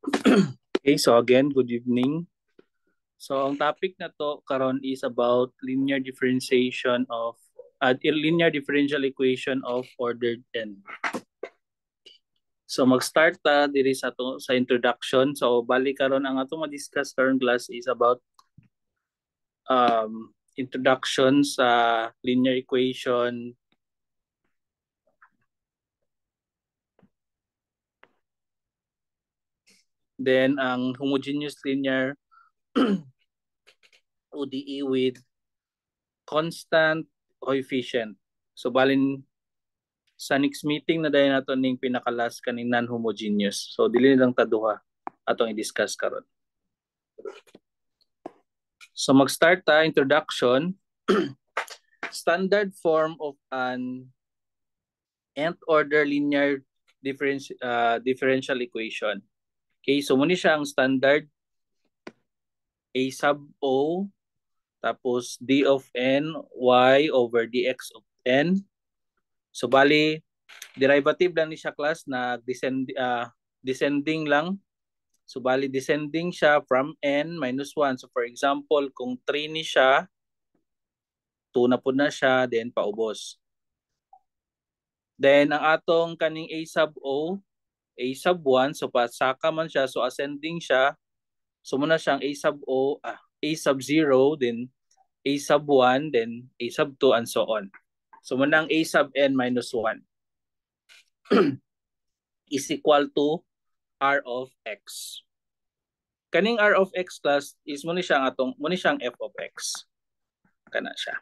Okay, so again, good evening. So ang topic na to karon is about linear differentiation of linear differential equation of ordered n. So mag-start ta diri sa introduction. So bali karon ang atong ma-discuss karon class is about introduction sa linear equation. Then ang homogeneous linear ODE with constant coefficient. So balin sa next meeting na dayon nato ning pinakalas kaning non-homogeneous. So dili lang ta duha atong i-discuss karon. So mag-start ta introduction. Standard form of an nth order linear differential equation. Okay, so muna siya ang standard a sub o tapos d of n y over dx of n. So bali derivative lang ni siya class na descending lang. So bali descending siya from n minus 1. So for example, kung 3 ni siya, 2 na po na siya, then paubos. Then ang atong kaning a sub o, a sub 1, so pasaka man siya, so ascending siya. So muna siyang a sub o, a sub 0, then a sub 1, then a sub 2, and so on. So muna ang a sub n minus 1 is equal to r of x. Kaning r of x class is muna siyang f of x. Kana siya.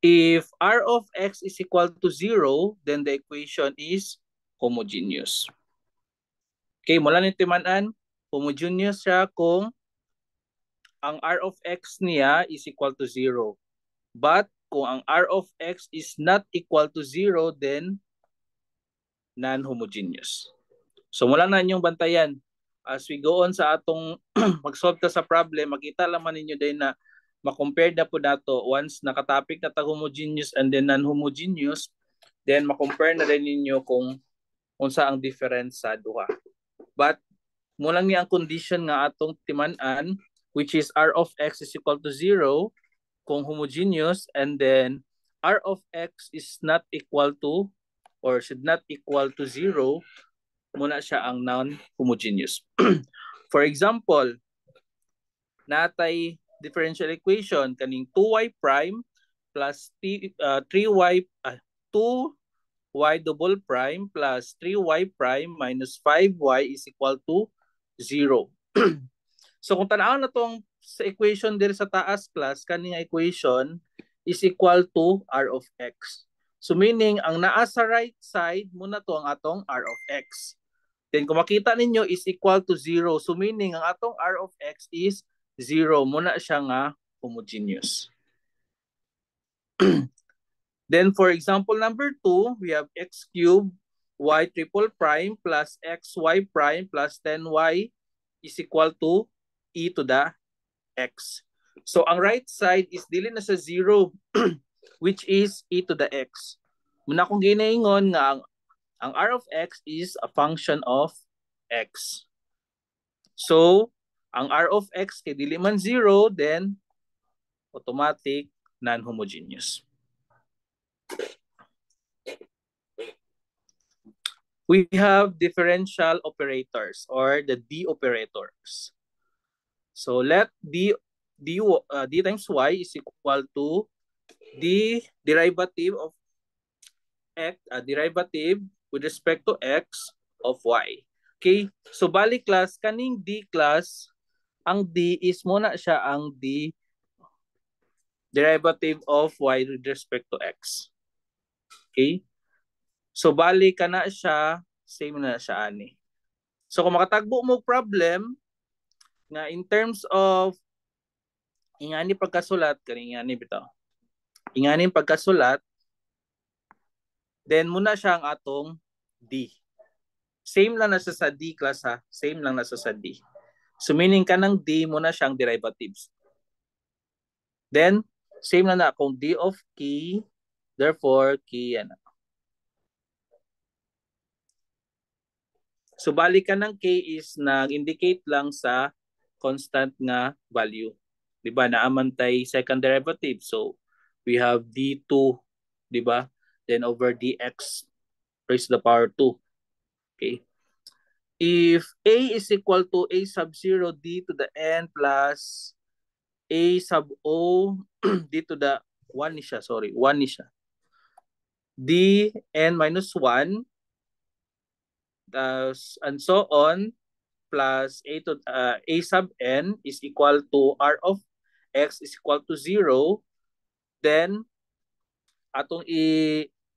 If r of x is equal to 0, then the equation is homogeneous. Okay, mula ni timan-an, homogeneous siya kung ang r of x niya is equal to 0. But kung ang r of x is not equal to 0, then non-homogeneous. So mula na inyong bantayan. As we go on sa atong mag-solve ta sa problem, makita laman ninyo din na ma-compare na po nato once nakatopic na ta homogeneous and then non-homogeneous, then ma-compare na rin ninyo kung unsa ang difference sa duha. But mula ni ang condition nga atong timan-an, which is r of x is equal to 0 kung homogeneous, and then r of x is not equal to or should not equal to 0, muna siya ang non-homogeneous. For example, natay differential equation kaning 2y prime plus 3y 2y double prime plus 3y prime minus 5y is equal to 0. So kung tanaw na tong sa equation diri sa taas class, kaning equation is equal to r of x. So meaning ang naa sa right side muna to ang atong r of x. Then kung makita ninyo is equal to 0. So meaning ang atong r of x is 0. Muna siya nga homogeneous. Then for example number 2, we have x cubed y triple prime plus xy prime plus 10y is equal to e to the x. So ang right side is dili na sa 0 which is e to the x. Muna kong ginaingon nga ang r of x is a function of x. So, ang r of x kay dili man 0, then automatic non-homogeneous. We have differential operators or the d operators. So let d times y is equal to the derivative of x, derivative with respect to x of y. Okay? So bali class, kaning d class, ang d is muna siya ang d derivative of y with respect to x. Okay? So bali ka na siya, same na siya ani. So kung makatagbo mo problem nga in terms of ingani pagkasulat, kani ingani bitaw. Ingani pagkasulat, then muna siya ang atong d. Same lang na sa d class ha. Same lang na sa d. So meaning ka ng d muna siyang derivatives. Then same lang na kung d of k, therefore k yan. So balikan ng k is nag-indicate lang sa constant nga value. Di ba? Naamantay second derivative. So we have d2, di ba? Then over dx raised to the power 2. Okay. If a is equal to a sub 0 d to the n plus a sub o d to the 1 ni siya, sorry, 1 ni siya. D n minus 1 and so on plus a sub n is equal to r of x is equal to 0, then atong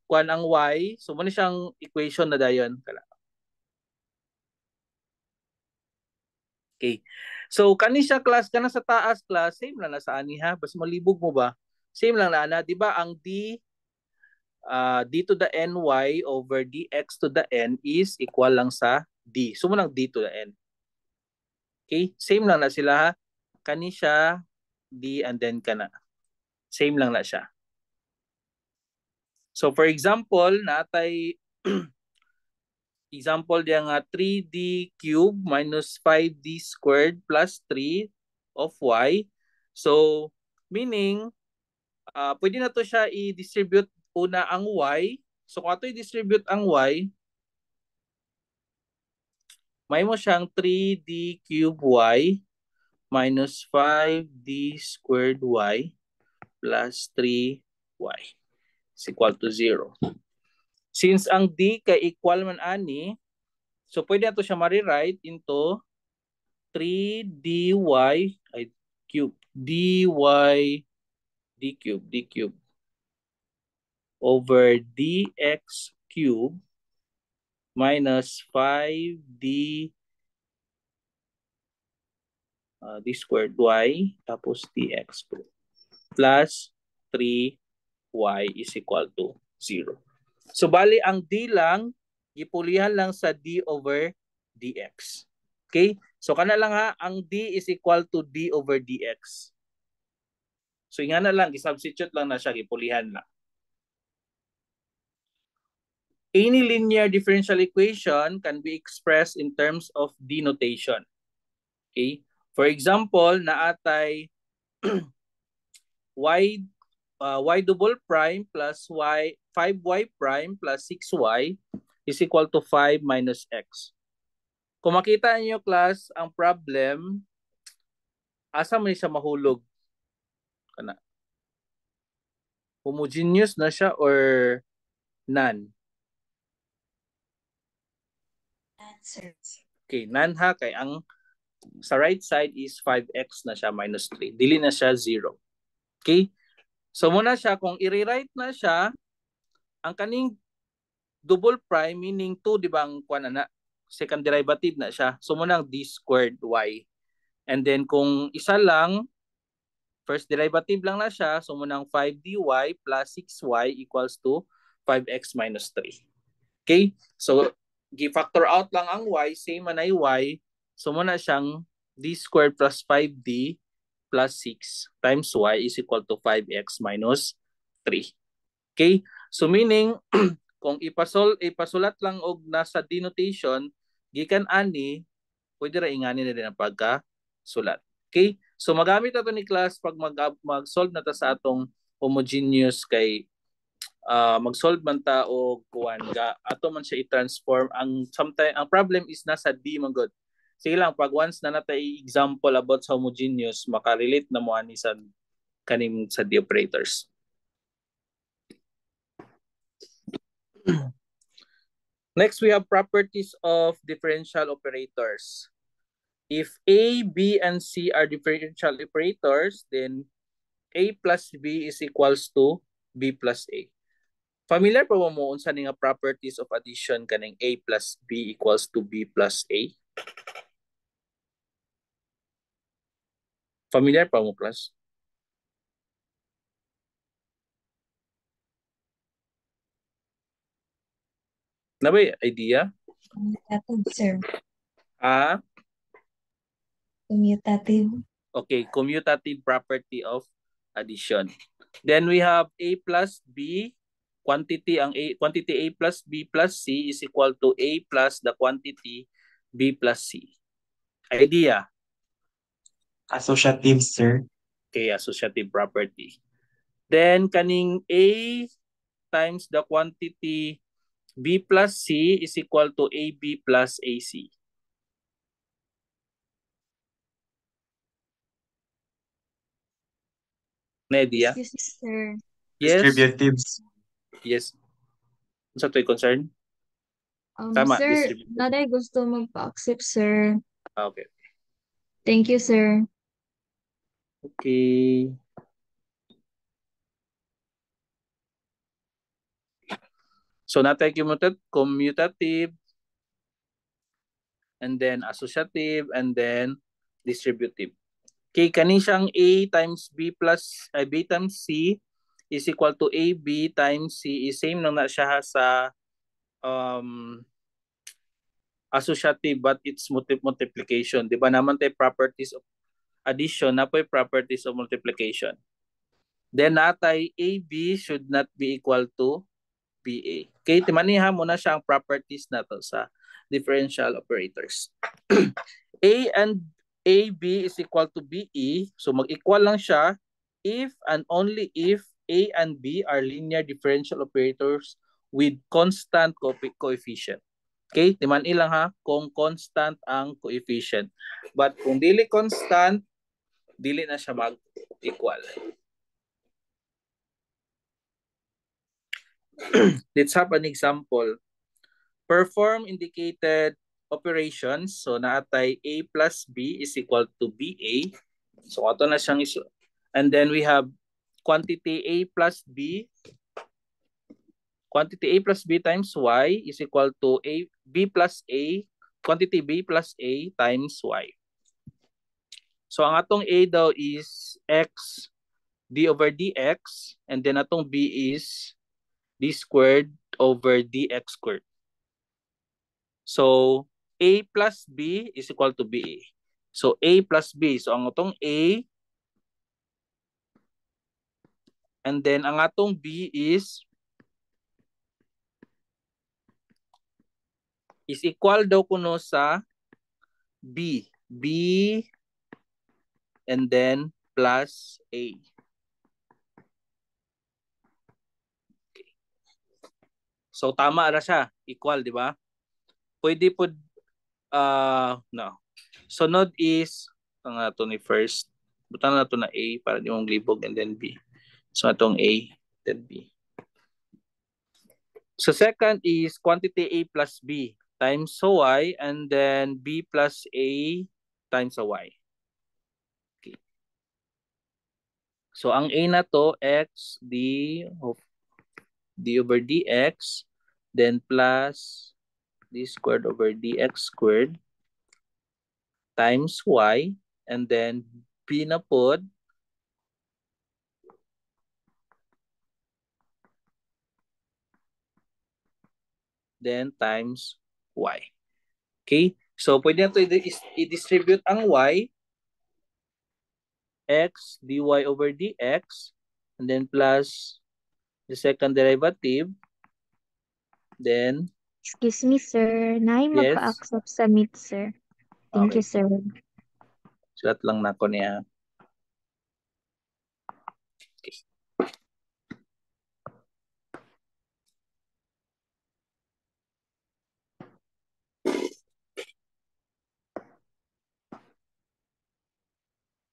kuan ang y, so muna siyang equation na dayon. Okay. So kani siya class kana sa taas class same lang na sa ani ha, basta malibog mo ba? Same lang na, di ba ang d to the ny over dx to the n is equal lang sa d. So munang d to the n. Okay? Same lang na sila ha. Kani siya d and then kana. Same lang na siya. So for example, natay example diya nga 3d cube minus 5d squared plus 3 of y. So meaning pwede na to siya i-distribute una ang y. So kung ato i-distribute ang y, may mo siyang 3d cube y minus 5d squared y plus 3y is equal to 0. Since ang d kay equal man ani, so pwede na to siya ma-rewrite into 3dy ay cube dy d cube over dx cube minus 5d d squared y tapos dx plus 3y is equal to 0. So bali ang d lang gipulihan lang sa d over dx. Okay? So kana lang ha, ang d is equal to d over dx. So nga na lang, i-substitute lang na siya, gipulihan lang. Any linear differential equation can be expressed in terms of d notation. Okay? For example, naatay y double prime plus 5y prime plus 6y is equal to 5 minus x. Kung makita niyo class, ang problem, asa man siya mahulog? Kana. Homogeneous na siya or none? Answer. Okay, none ha, kay ang sa right side is 5x na siya minus 3. Dili na siya 0. Okay? So muna siya, kung i-rewrite na siya, ang kaning double prime meaning 2, di ba ang kuan na second derivative na siya. So muna ang d squared y. And then kung isa lang, first derivative lang na siya, so munang 5dy plus 6y equals to 5x minus 3. Okay? So gi-factor out lang ang y, same man ay y. So muna siyang d squared plus 5d plus 6 times y is equal to 5x minus 3. Okay? So meaning, kung ipasulat lang og nasa denotation, gikan ani, pwede ra ingani na din ang pagkasulat. Okay? So magamit nato ni class pag mag-solve na ta sa atong homogeneous kay mag-solve man ta og kuan ga ato man siya i-transform ang sometimes ang problem is nasa d man god. Sige lang pag once na natay example about sa homogeneous makarelate na mo ani sa kaning sa d operators. Next we have properties of differential operators. If A, B, and C are differential operators, then A plus B is equals to B plus A. Familiar pa mo unsa ni nga properties of addition kaning A plus B equals to B plus A? Familiar pa mo class? Na ba idea? Commutative, sir. Ah, Commutative. okay, commutative property of addition. Then we have A plus B quantity A plus B plus C is equal to A plus the quantity B plus C. Idea? Associative, sir. Okay, associative property. Then kaning A times the quantity B plus C is equal to AB plus AC. Nadia? Excuse me, sir. Yes? Distributives. Yes. Sa to'y concern? Tama, Sir, distributive. naday gusto magpa-accept, sir. Okay. Thank you, sir. Okay. So natay commutative, and then associative, and then distributive. Okay, kani siyang A times B plus B times C is equal to AB times C is same lang na siya sa associative but it's multiplication. Di ba naman tayo properties of addition na po properties of multiplication. Then natay AB should not be equal to BA. Okay, timaniha mo na siya ang properties na to sa differential operators. A and AB is equal to BE. So mag-equal lang siya if and only if A and B are linear differential operators with constant coefficient. Okay, timan ilang ha kung constant ang coefficient. But kung dili constant, dili na siya mag-equal. Let's have an example. Perform indicated operations. So naatay A plus B is equal to BA. So ato na siyang iso. And then we have quantity A plus B. Quantity A plus B times Y is equal to B plus A. Quantity B plus A times Y. So ang atong A daw is X D over dx. And then atong B is D squared over dx squared. So A plus B is equal to BA. So A plus B. So ang atong A and then ang atong B is equal daw kuno sa B. B and then plus A. Okay. So tama ra siya, equal, di ba? Pwede po no. Sunod is ang ato ni first. Butang na to na A para di mong libog and then B. So atong A then B. So second is quantity A plus B times Y and then B plus A times Y. Okay. So ang A na to X D over dx then plus D squared over dx squared times Y and then B na pod then times Y. Okay? So, pwede natin i-distribute ang Y X dy over dx and then plus the second derivative then Excuse me, sir. Nay yes, magpa-accept sa meet, sir. Thank okay. you, sir. Sulat lang na ko niya. Okay.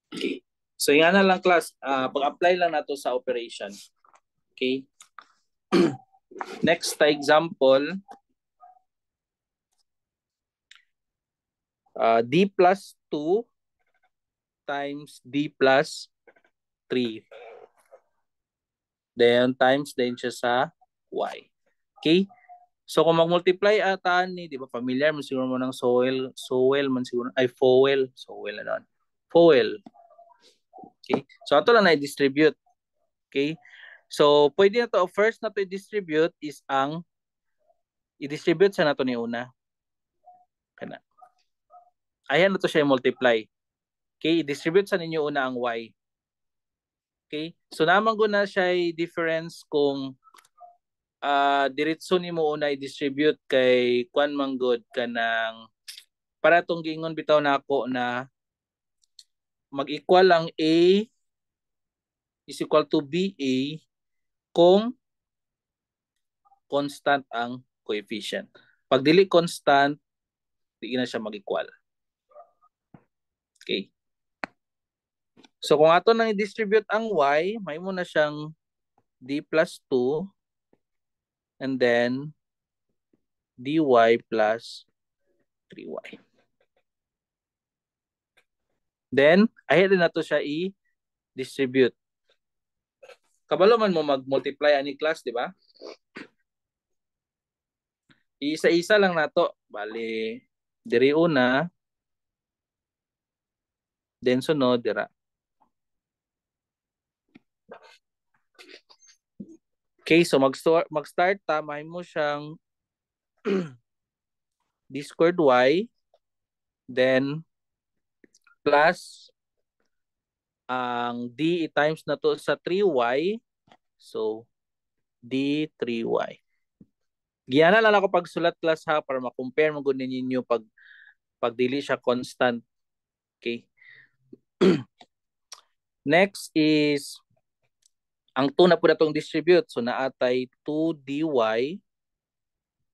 Okay. So, yan na lang class. Pag-apply lang nato sa operation. Okay. Next example. D plus 2 times D plus 3. Then times din siya sa Y. Okay? So kung mag-multiply atan ni, di ba familiar mo siguro mo ng soil man siguro, ay foil ano. Foil. Okay? So ato lang na i-distribute. Okay? So pwede na to, first na to i-distribute is ang i-distribute sa nato ni una. Kana. Ayan na to siya i-multiply. Okay? I-distribute sa ninyo una ang Y. Okay? So naman ko na siya difference kung diretso nimo una i-distribute kay kwan manggod ka ng para tong gingon bitaw nako na mag-equal ang A is equal to BA kung constant ang coefficient. Pag dili constant, di na siya mag-equal. Okay. So kung ato nang i-distribute ang y, may mo na siyang d plus 2 and then dy plus 3y. Then, ahead na to siya i-distribute. Kabalo man mo mag-multiply ani class, di ba? Isa-isa lang nato. Bali, diri una, then sunod, dira. Okay, so mag-start ta, may mo siyang d squared y, then plus ang d times na to sa 3y, so d 3y. Giyana lang ako pagsulat class ha para ma-compare mo gud ninyo pag dili siya constant. Okay. Next is ang 2 na po natong distribute. So naatay 2 dy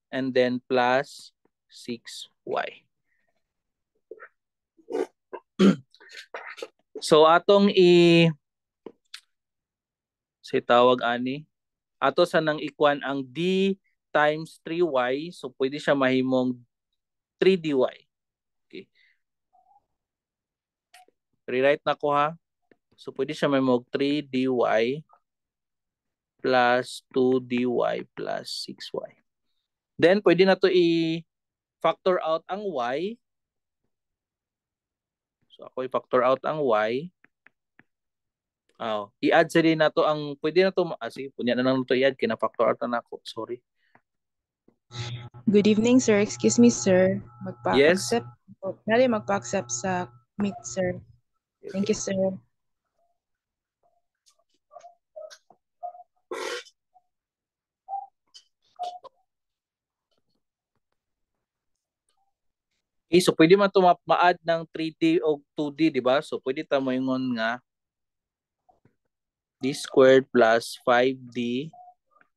and then plus 6y. So atong say tawag ani. Ato sa nang ikuan ang d times 3y. So pwede siya mahimong 3 dy. Okay. Rewrite na ko ha. So pwede siya mahimong 3 dy plus 2 dy plus 6y. Then pwede na to i-factor out ang y. So ako i-factor out ang y. I-add sa din na to ang pwede na to sige punya na lang to i-add kina-factor out na ako. Sorry. Good evening, sir. Excuse me, sir. Yes. Magpa-accept sa meet, sir. Thank you, sir. Okay, so pwede man ito ma-add ng 3D o 2D, di ba? So pwede ta mo ingon nga d squared plus 5d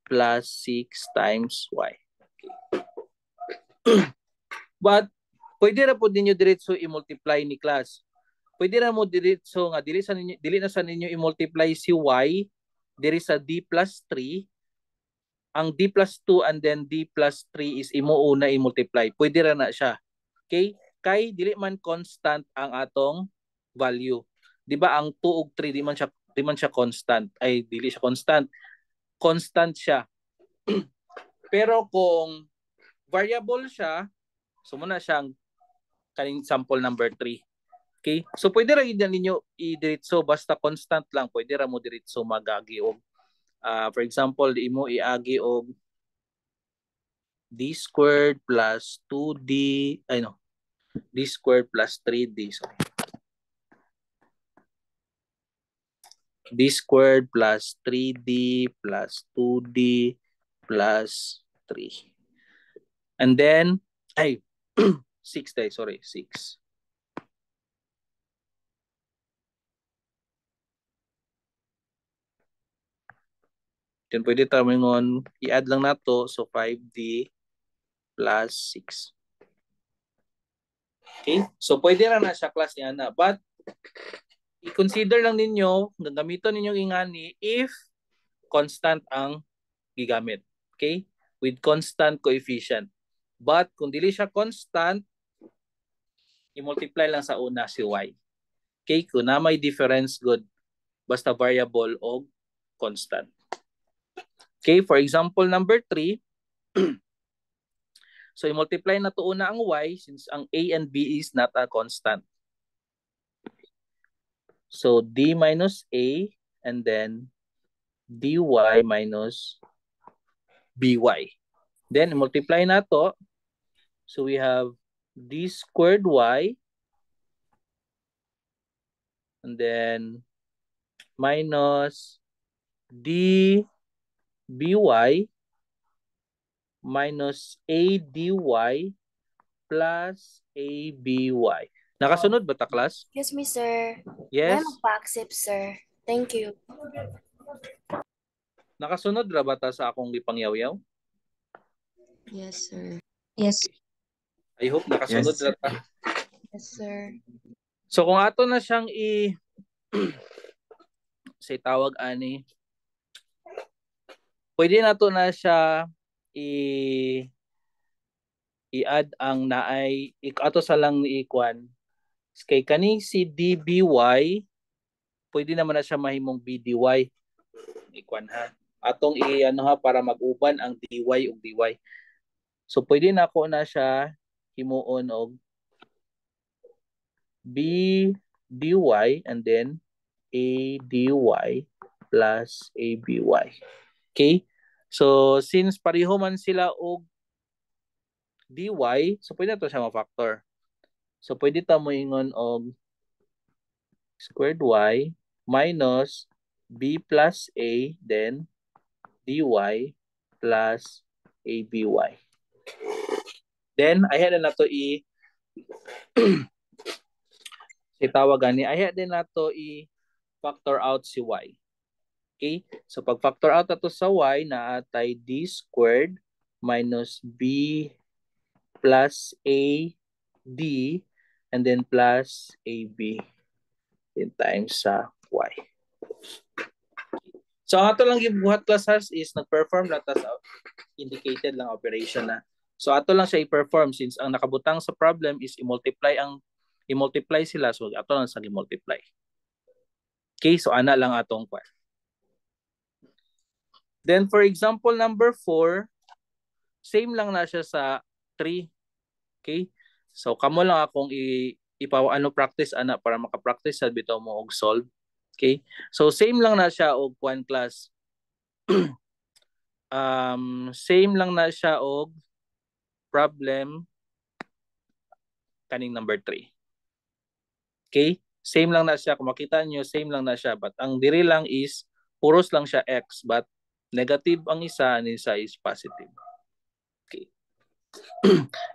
plus 6 times y. Okay. But pwede ra po ninyo diretso i-multiply ni class. Pwede ra mo diretso nga dili na sa ninyo i-multiply si y diri sa d plus 3. Ang d plus 2 and then d plus 3 is imo una i-multiply. Pwede ra na siya. Okay? Kay dili man constant ang atong value. 'Di ba ang 2 ug 3 di man siya constant. Ay dili siya constant. Constant siya. Pero kung variable siya, so muna siyang kaning sample number 3. Okay? So pwede ra gid ninyo i-diretso basta constant lang, pwede ra mo diretso magagi og for example, imo iagi og d squared plus 2d d squared plus 3d. Sorry. d squared plus 3d plus 2d plus 3. And then, 6 tayo, sorry, 6. Then pwede tayo ngon, i-add lang nato, so 5d plus 6. Okay? So pwede na siya class niya na. But i-consider lang ninyo, gagamiton ninyo ingani if constant ang gigamit. Okay? With constant coefficient. But kung dili siya constant, i-multiply lang sa una si y. Okay? Kung na may difference, good. Basta variable o constant. Okay? For example, number 3, so i-multiply na to una ang y since ang a and b is not a constant. So d minus a and then dy minus by. Then multiply na to. So we have d squared y and then minus d by minus A dy plus ABY. Nakasunod ba ta, class? Excuse me, sir. Yes? May magpa-accept, sir. Thank you. Nakasunod ra ba ta sa akong gipangyaw-yaw? Yes, sir. Yes. I hope nakasunod Yes, ra ta. Yes, sir. So kung ato na siyang say tawag ani, pwede na to na siya i-add ang naay ato sa lang ikuan kay kani si DBY pwede naman na siya mahimong BDY ikuan ha atong ano ha para mag-uban ang DY ug DY. So pwede na ako na siya himuon og BDY and then ADY plus ABY. Okay? So since pareho man sila og dy, so pwede na to siya ma-factor. So pwede ta mo ingon og squared y minus b plus a then dy plus aby. Then I had na to itawag gani I had din na to factor out si y. Okay? So pag factor out ato sa y na atay d squared minus b plus a d and then plus ab in times sa y. So ang ato lang gibuhat class is nag-perform lang ta sa indicated lang operation na. So ato lang siya i-perform since ang nakabutang sa problem is i-multiply sila so ato lang sa i-multiply. Okay, so ana lang atong kwan. Then for example number 4, same lang na siya sa 3. Okay? So kamo lang akong practice ana para maka-practice sa bitaw mo og solve. Okay? So same lang na siya og one class. Same lang na siya og problem kaning number 3. Okay? Same lang na siya. Kung makita nyo, same lang na siya. But ang diri lang is, puros lang siya x. But negative ang isa, and isa is positive. Okay.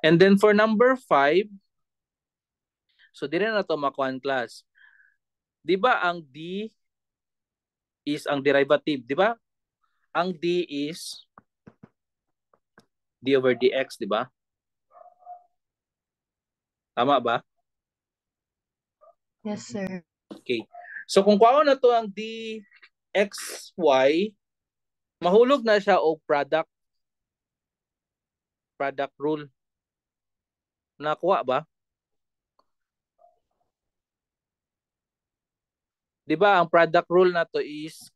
And then for number 5, so diri na to makuha class. Di ba ang d is ang derivative, di ba? Ang d is d over dx, di ba? Tama ba? Yes, sir. Okay. So kung kuha na to ang dxy, mahulog na siya og product rule. Nakuha ba? Di ba ang product rule na to is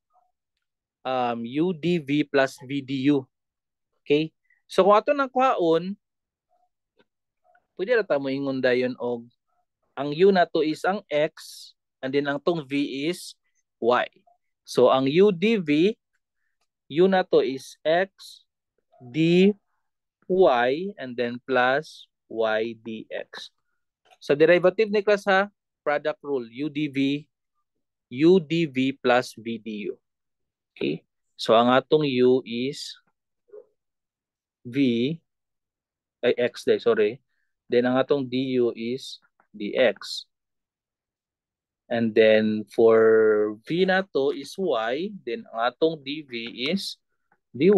UDV plus VDU. Okay? So kung ato nang kuhaon, pwede na ta mo ingon dayon og ang U na to is ang X and then ang tong V is Y. So ang UDV, U na to is X, D, Y, and then plus Y dx. Sa derivative ni class ha, product rule, UDV plus VDU. Okay? So ang atong U is V, ay X day, sorry. Then ang atong DU is dx. And then for V na to is Y, then ang atong DV is dy.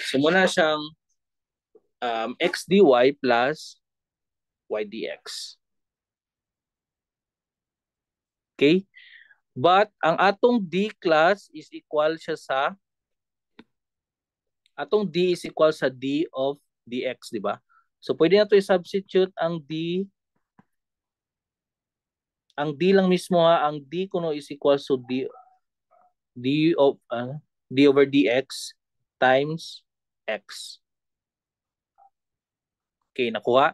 So muna siyang x dy plus y dx. Okay? But ang atong D class is equal siya sa atong D is equal sa D of dx, di ba? So pwede na to i-substitute ang D. Ang D lang mismo ha, ang D kuno is equal to D over dx times x. Okay, nakuha?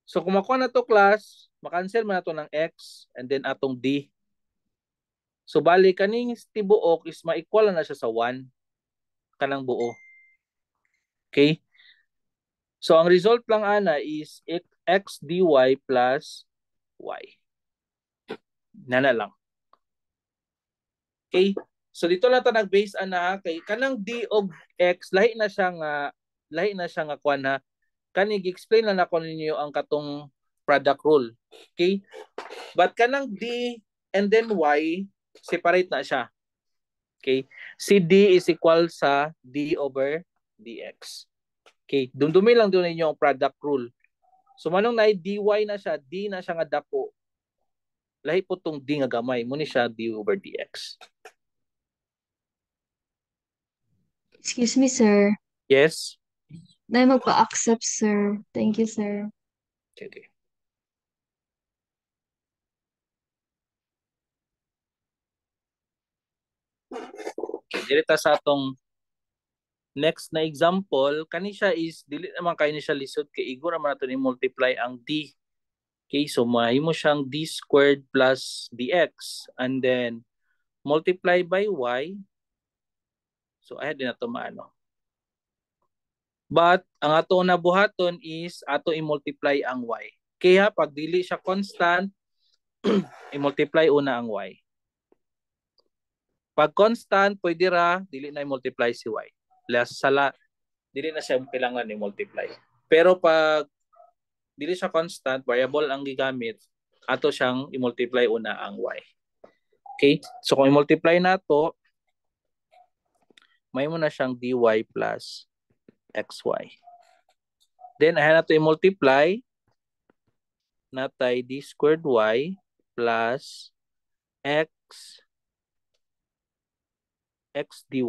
So kung makuha na to class, makancel mo na to ng x and then atong D. So bali kaning tibuok is ma-equal na siya sa 1 kanang buo. Okay? So ang result lang ana is x dy plus y. Nana lang. Okay? So dito lang ta nag-base ana kay kanang D og X lahi na siya nga kuan ha. Kani gi-explain lang nako ninyo ang katong product rule. Okay? But kanang D and then Y separate na siya. Okay? Si D is equal sa D over dx. Okay, dumdumi lang doon ninyo ang product rule. So manong na dy na siya, D na siya nga dako. Lahi po tong D nga gamay, mo ni siya D over dx. Excuse me, sir. Yes? Na magpa-accept, sir. Thank you, sir. Okay. Okay, direta sa atong next na example, kani siya is dili naman kay ni siya lisod kay igor naman nato ni multiply ang D. Okay, so mahimo siyang D squared plus dx and then multiply by y. So ahead din nato maano. But ang ato na buhaton is ato i-multiply ang y. Kaya pag dili siya constant, i-multiply una ang y. Pag constant, pwede ra dili na i-multiply si y. Less sala, dili na siya kailangan i-multiply. Pero pag dili siya constant, variable ang gigamit, ato siyang i-multiply una ang y. Okay? So kung i-multiply nato, may mo na siyang dy plus xy. Then ayan nato i-multiply natay d squared y plus x dy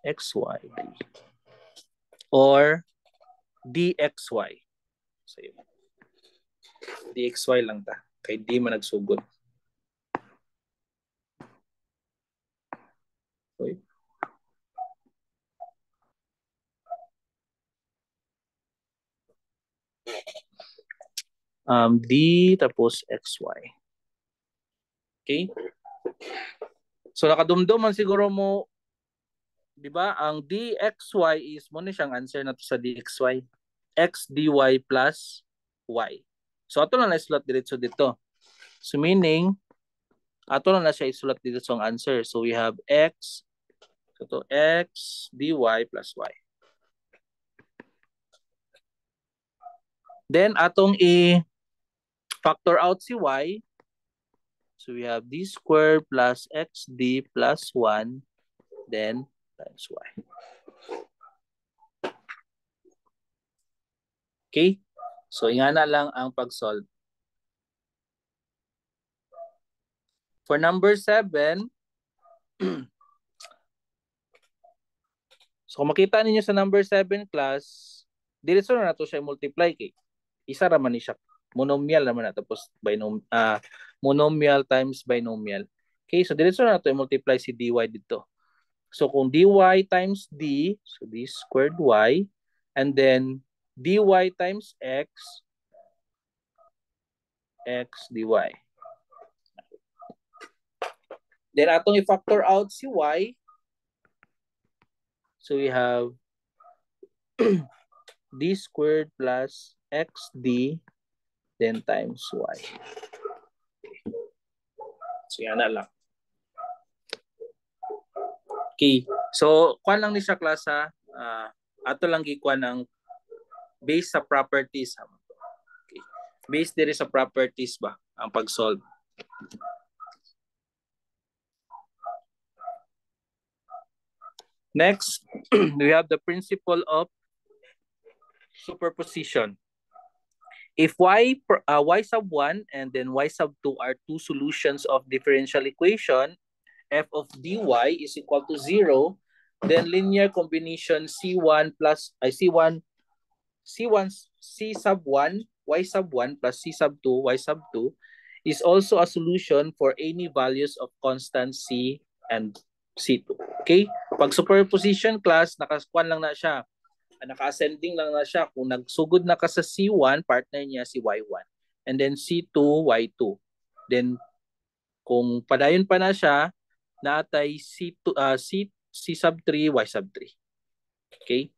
xy or dxy. So yun. Dxy lang ta kay di man nagsugod. Okay. D tapos xy. Okay? So nakadumdum man siguro mo, di ba? Ang dxy is mo ni siyang answer nato sa dxy. X dy plus y. So ato lang na isulat diretso dito. So meaning ato lang na siya isulat dito sa answer. So we have x so to x dy plus y. Then atong i-factor out si y. So we have d squared plus xd plus 1 then times y. Okay? So ingana lang ang pag-solve. For number 7, so kung makita ninyo sa number 7 class, diretso na nato siya multiply kay isa ra man ni siya monomial naman na tapos monomial times binomial. Okay, so diretso na nato i-multiply si dy dito. So kung dy times d, so d squared y, and then dy times x dy. Then atong i-factor out si y. So we have d squared plus xd then times y. So yan na lang. Okay. So kuan lang ni siya class ha. Ato lang gikuan ang based sa properties. Okay. Based diri sa properties ba ang pag-solve. Next, we have the principle of superposition. If y sub 1 and then y sub 2 are two solutions of differential equation, f of dy is equal to 0, then linear combination c1 c sub 1 y sub 1 plus c sub 2 y sub 2 is also a solution for any values of constant c and c2. Okay? Pag superposition class, nakaskuan lang na siya. Naka-ascending lang na siya. Kung nagsugod na ka sa C1, partner niya si Y1. And then C2, Y2. Then, kung padayon pa na siya, naatay C2, C sub 3, Y sub 3. Okay?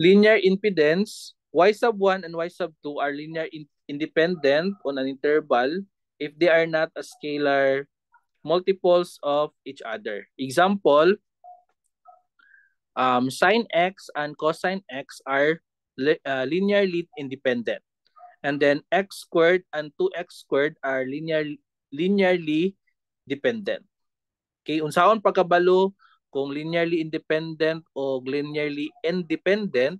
Linear impedance, y sub 1 and y sub 2 are linear independent on an interval if they are not a scalar multiples of each other. Example, sine x and cosine x are linearly independent. And then x squared and 2x squared are linearly dependent. Okay, unsaon pagkabalo kung linearly independent o linearly independent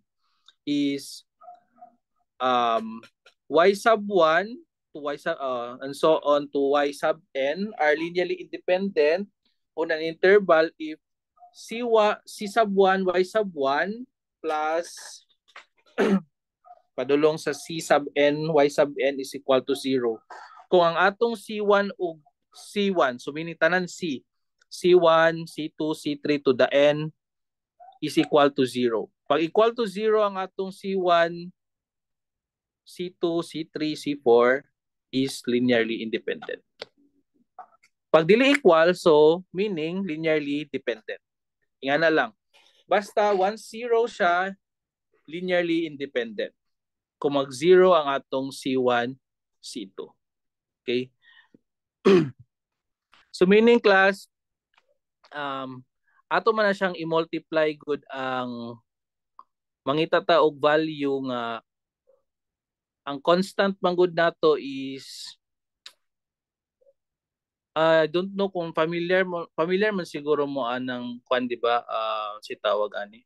is y sub 1 to y sub and so on to y sub n are linearly independent on an interval if c sub 1 y sub 1 plus padulong sa c sub n y sub n is equal to 0. Kung ang atong c1 o c1, so meaning tanan c1, c2, c3 to the n is equal to 0. Pag equal to 0 ang atong c1, c2, c3, c4 is linearly independent. Pag dili equal, so meaning linearly dependent. Nga na lang. Basta once 0 siya, linearly independent. Kung mag-0 ang atong C1, C2. Okay? So meaning class, ato man na siyang i-multiply good ang mangita ta og value nga ang constant man good nato is I don't know kung familiar man siguro mo anang kwan di ba si tawag ani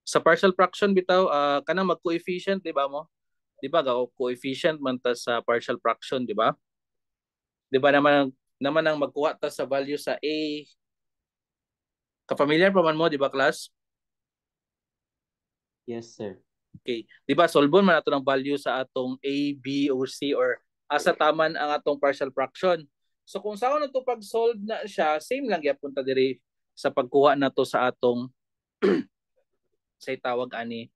sa partial fraction bitaw kanang mag-coefficient di ba mo? Di ba ga coefficient man ta sa partial fraction, di ba? Di ba naman ang magkuha ta sa value sa a. Ka-familiar pa man mo, di ba class? Yes, sir. Okay. Di ba solvon man nato ng value sa atong a, b or c or asa taman ang atong partial fraction. So kung saan na to pag-solve na siya, same lang gyapon ta diri sa pagkuha nato sa atong say tawag ani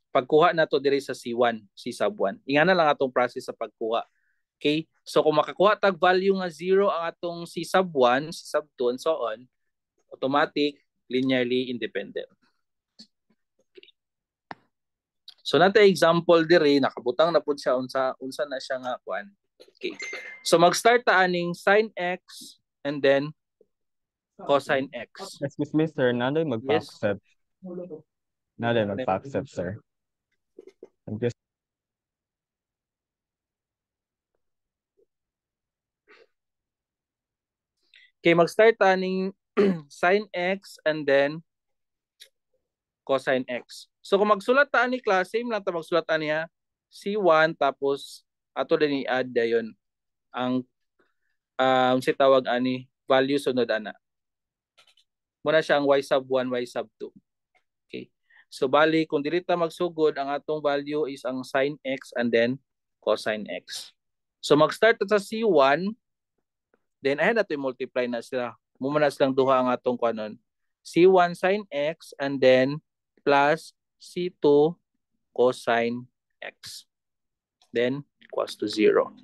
pagkuha nato diri sa C1, C sub 1. Ingana lang atong process sa pagkuha. Okay? So kung makakuha tag value nga 0 ang atong C sub 1, C sub 2 and so on, automatic linearly independent. Okay. So nato example diri nakabutang na pud siya unsa na siya nga kuan. Okay. So mag-start ta aning sin x and then cosine x. Excuse me, sir. Nandoy magpa-accept. Nandoy magpa-accept, sir. I'm just Okay, mag-start aning sin x and then cosine x. So kung magsulat ta ani class, same lang ta magsulat niya C1 tapos ato din i-add dayon ang si tawag ani value sunod ana. Muna siyang y sub 1, y sub 2. Okay. So bali kung dili ta magsugod ang atong value is ang sin x and then cosine x. So mag-start ta sa C1 then ahead nato i-multiply na sila. Muna silang duha ang atong kanon. C1 sin x and then plus C2 cosine x. Then equals to 0.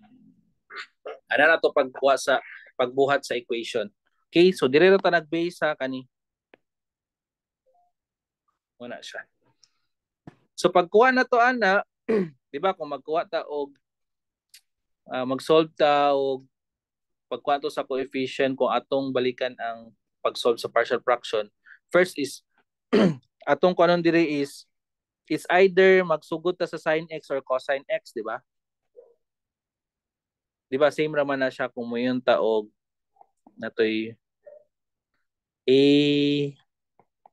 Ano na to pagbuhat sa equation. Okay, so dire ta nag-base sa kani. Muna siya. So pagkuha na to ana, di ba kung magkuha ta og mag-solve ta og pagkuha to sa coefficient kung atong balikan ang pag-solve sa partial fraction. First is atong kanon dire is either magsugod ta sa sin x or cosine x, di ba? Di ba same raman na siya kung moyon ta og natoy a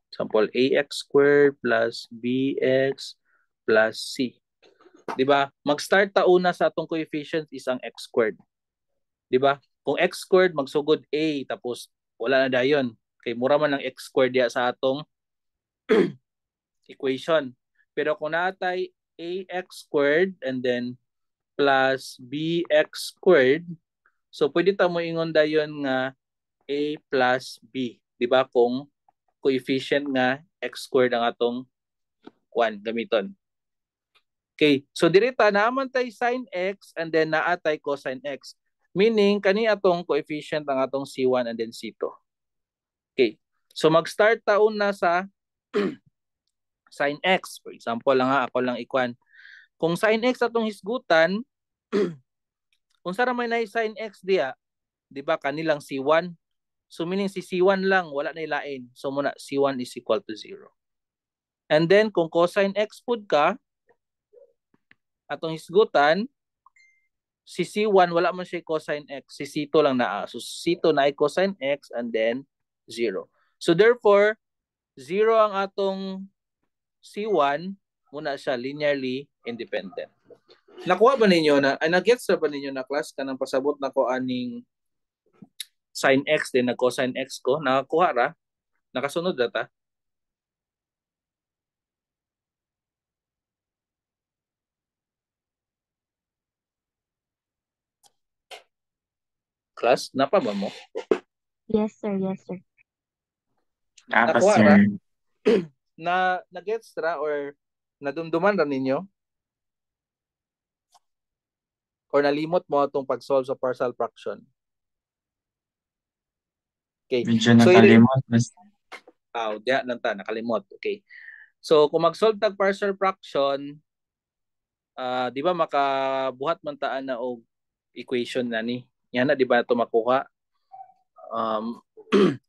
example ax squared plus bx plus c. Di ba? Mag-start ta una sa atong coefficient is ang x squared. Di ba? Kung x squared magsugod a tapos wala na dayon. Kay mura man ang x squared diya sa atong equation. Pero kung natay ax squared and then plus bx squared, so pwede ta mo ingon dayon nga a plus b. Di ba? Kung coefficient nga x squared ang atong gamiton. Okay, so dirita naaman tay sin x and then naatay cosine x. Meaning kani atong coefficient ang atong C1 and then C2. Okay. So mag-start ta una sa sin x. For example lang ha, ako lang ikuan. Kung sin x atong hisgutan, kung sara may nay sin x diya, di ba kanilang C1. So meaning si C1 lang, wala na ilain. So muna C1 is equal to 0. And then kung cosine x pud ka, atong hisgutan, si C1 wala man siya cosine x, si C2 lang naa. So C2 na ay cosine x and then 0. So therefore, 0 ang atong C1, muna siya linearly independent. Nakuha ba ninyo na, ay nag-gets na ba ninyo na class kanang pasabot na ko aning sin x din na cosine x ko? Nakakuha ra? Nakasunod ra ta? Class, napa ba mo? Yes, sir. Yes, sir. Nakuha ra? Na nag-gets ra or nadumduman ra ninyo? Or nalimot mo itong pag-solve sa partial fraction? Okay. Medyo So, nakalimot. diya lang ta, nakalimot. Okay. So, kung mag-solve tag partial fraction, di ba makabuhat man taan na og equation na ni? Yan na, di ba ito makuha?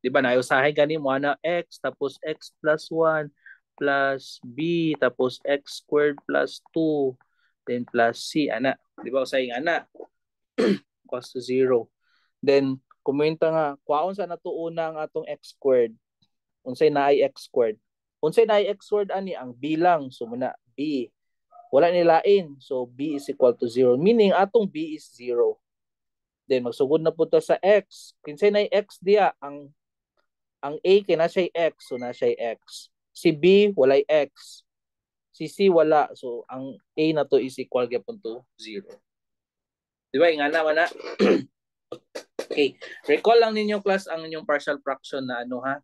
Di ba nayusahay gani mo na x tapos x plus 1 plus b tapos x squared plus 2 then plus c, ana. Di ba usahing ana? Equals to 0. Then, kumenta nga, kwaon sa natuuna ang atong x squared. Unsay na ay x squared. Unsay na ay x squared ani ang b lang. So muna b. Wala nilain. So b is equal to 0. Meaning atong b is 0. Then magsugod na po ta sa x. Kinsay na ay x diya ang a kay na siya x. So na siya x. Si b walay x. Si c wala. So ang a na to is equal gyapon to 0. Di ba? Ingana man na. Okay. Recall lang ninyo class ang inyong partial fraction na ano ha.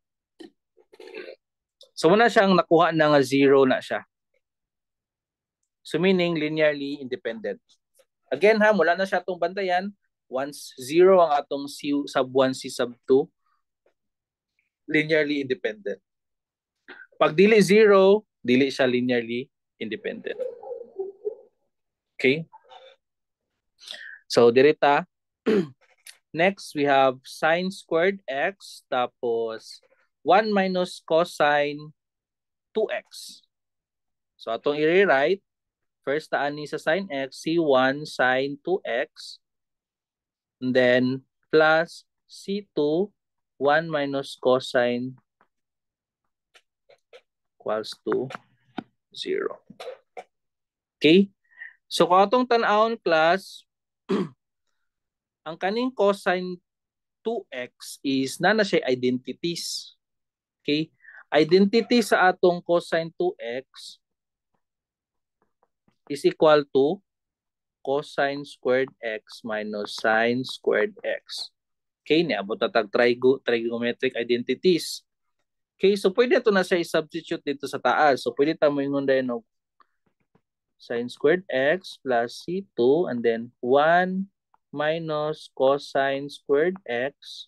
So muna siyang nakuha na nga 0 na siya. So meaning linearly independent. Again ha, mula na siya itong bantayan. Once 0 ang atong C sub 1, C sub 2, linearly independent. Pag dili 0, dili siya linearly independent. Okay? So dirita. Next, we have sine squared x tapos 1 minus cosine 2x. So atong i-rewrite, first taan ni sa sine x, C1 sine 2x, and then plus C2, 1 minus cosine equals to 0. Okay? So kung atong tan-awon class, ang kaning cosine 2x is na siya identities. Okay? Identity sa atong cosine 2x is equal to cosine squared x minus sine squared x. Okay, niabot na tag trigonometric identities. Okay, so pwede ito na siya i-substitute dito sa taas. So pwede tamo yung din og sine squared x plus c2 and then 1 minus cosine squared x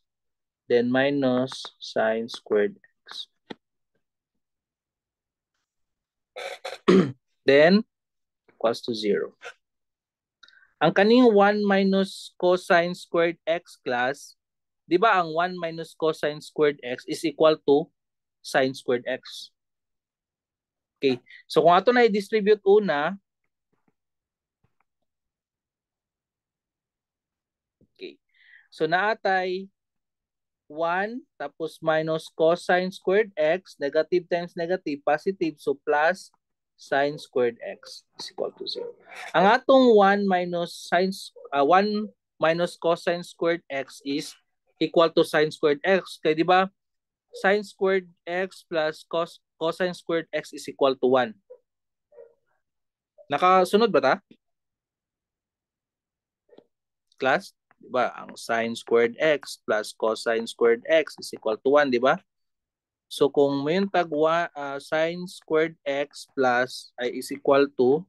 then minus sine squared x. Then equals to 0. Ang kaning 1 minus cosine squared x class, di ba ang 1 minus cosine squared x is equal to sine squared x? Okay. So kung ato na i-distribute una, okay. So naatay 1 tapos minus cosine squared x, negative times negative, positive, so plus sine squared x is equal to 0. Ang atong 1 minus cosine squared x is equal to sine squared x. Kaya di ba sine squared x plus cosine squared x is equal to 1. Nakasunod ba ta? Class? Di ba? Ang sine squared x plus cosine squared x is equal to 1, di ba? So kung may tag sine squared x plus ay is equal to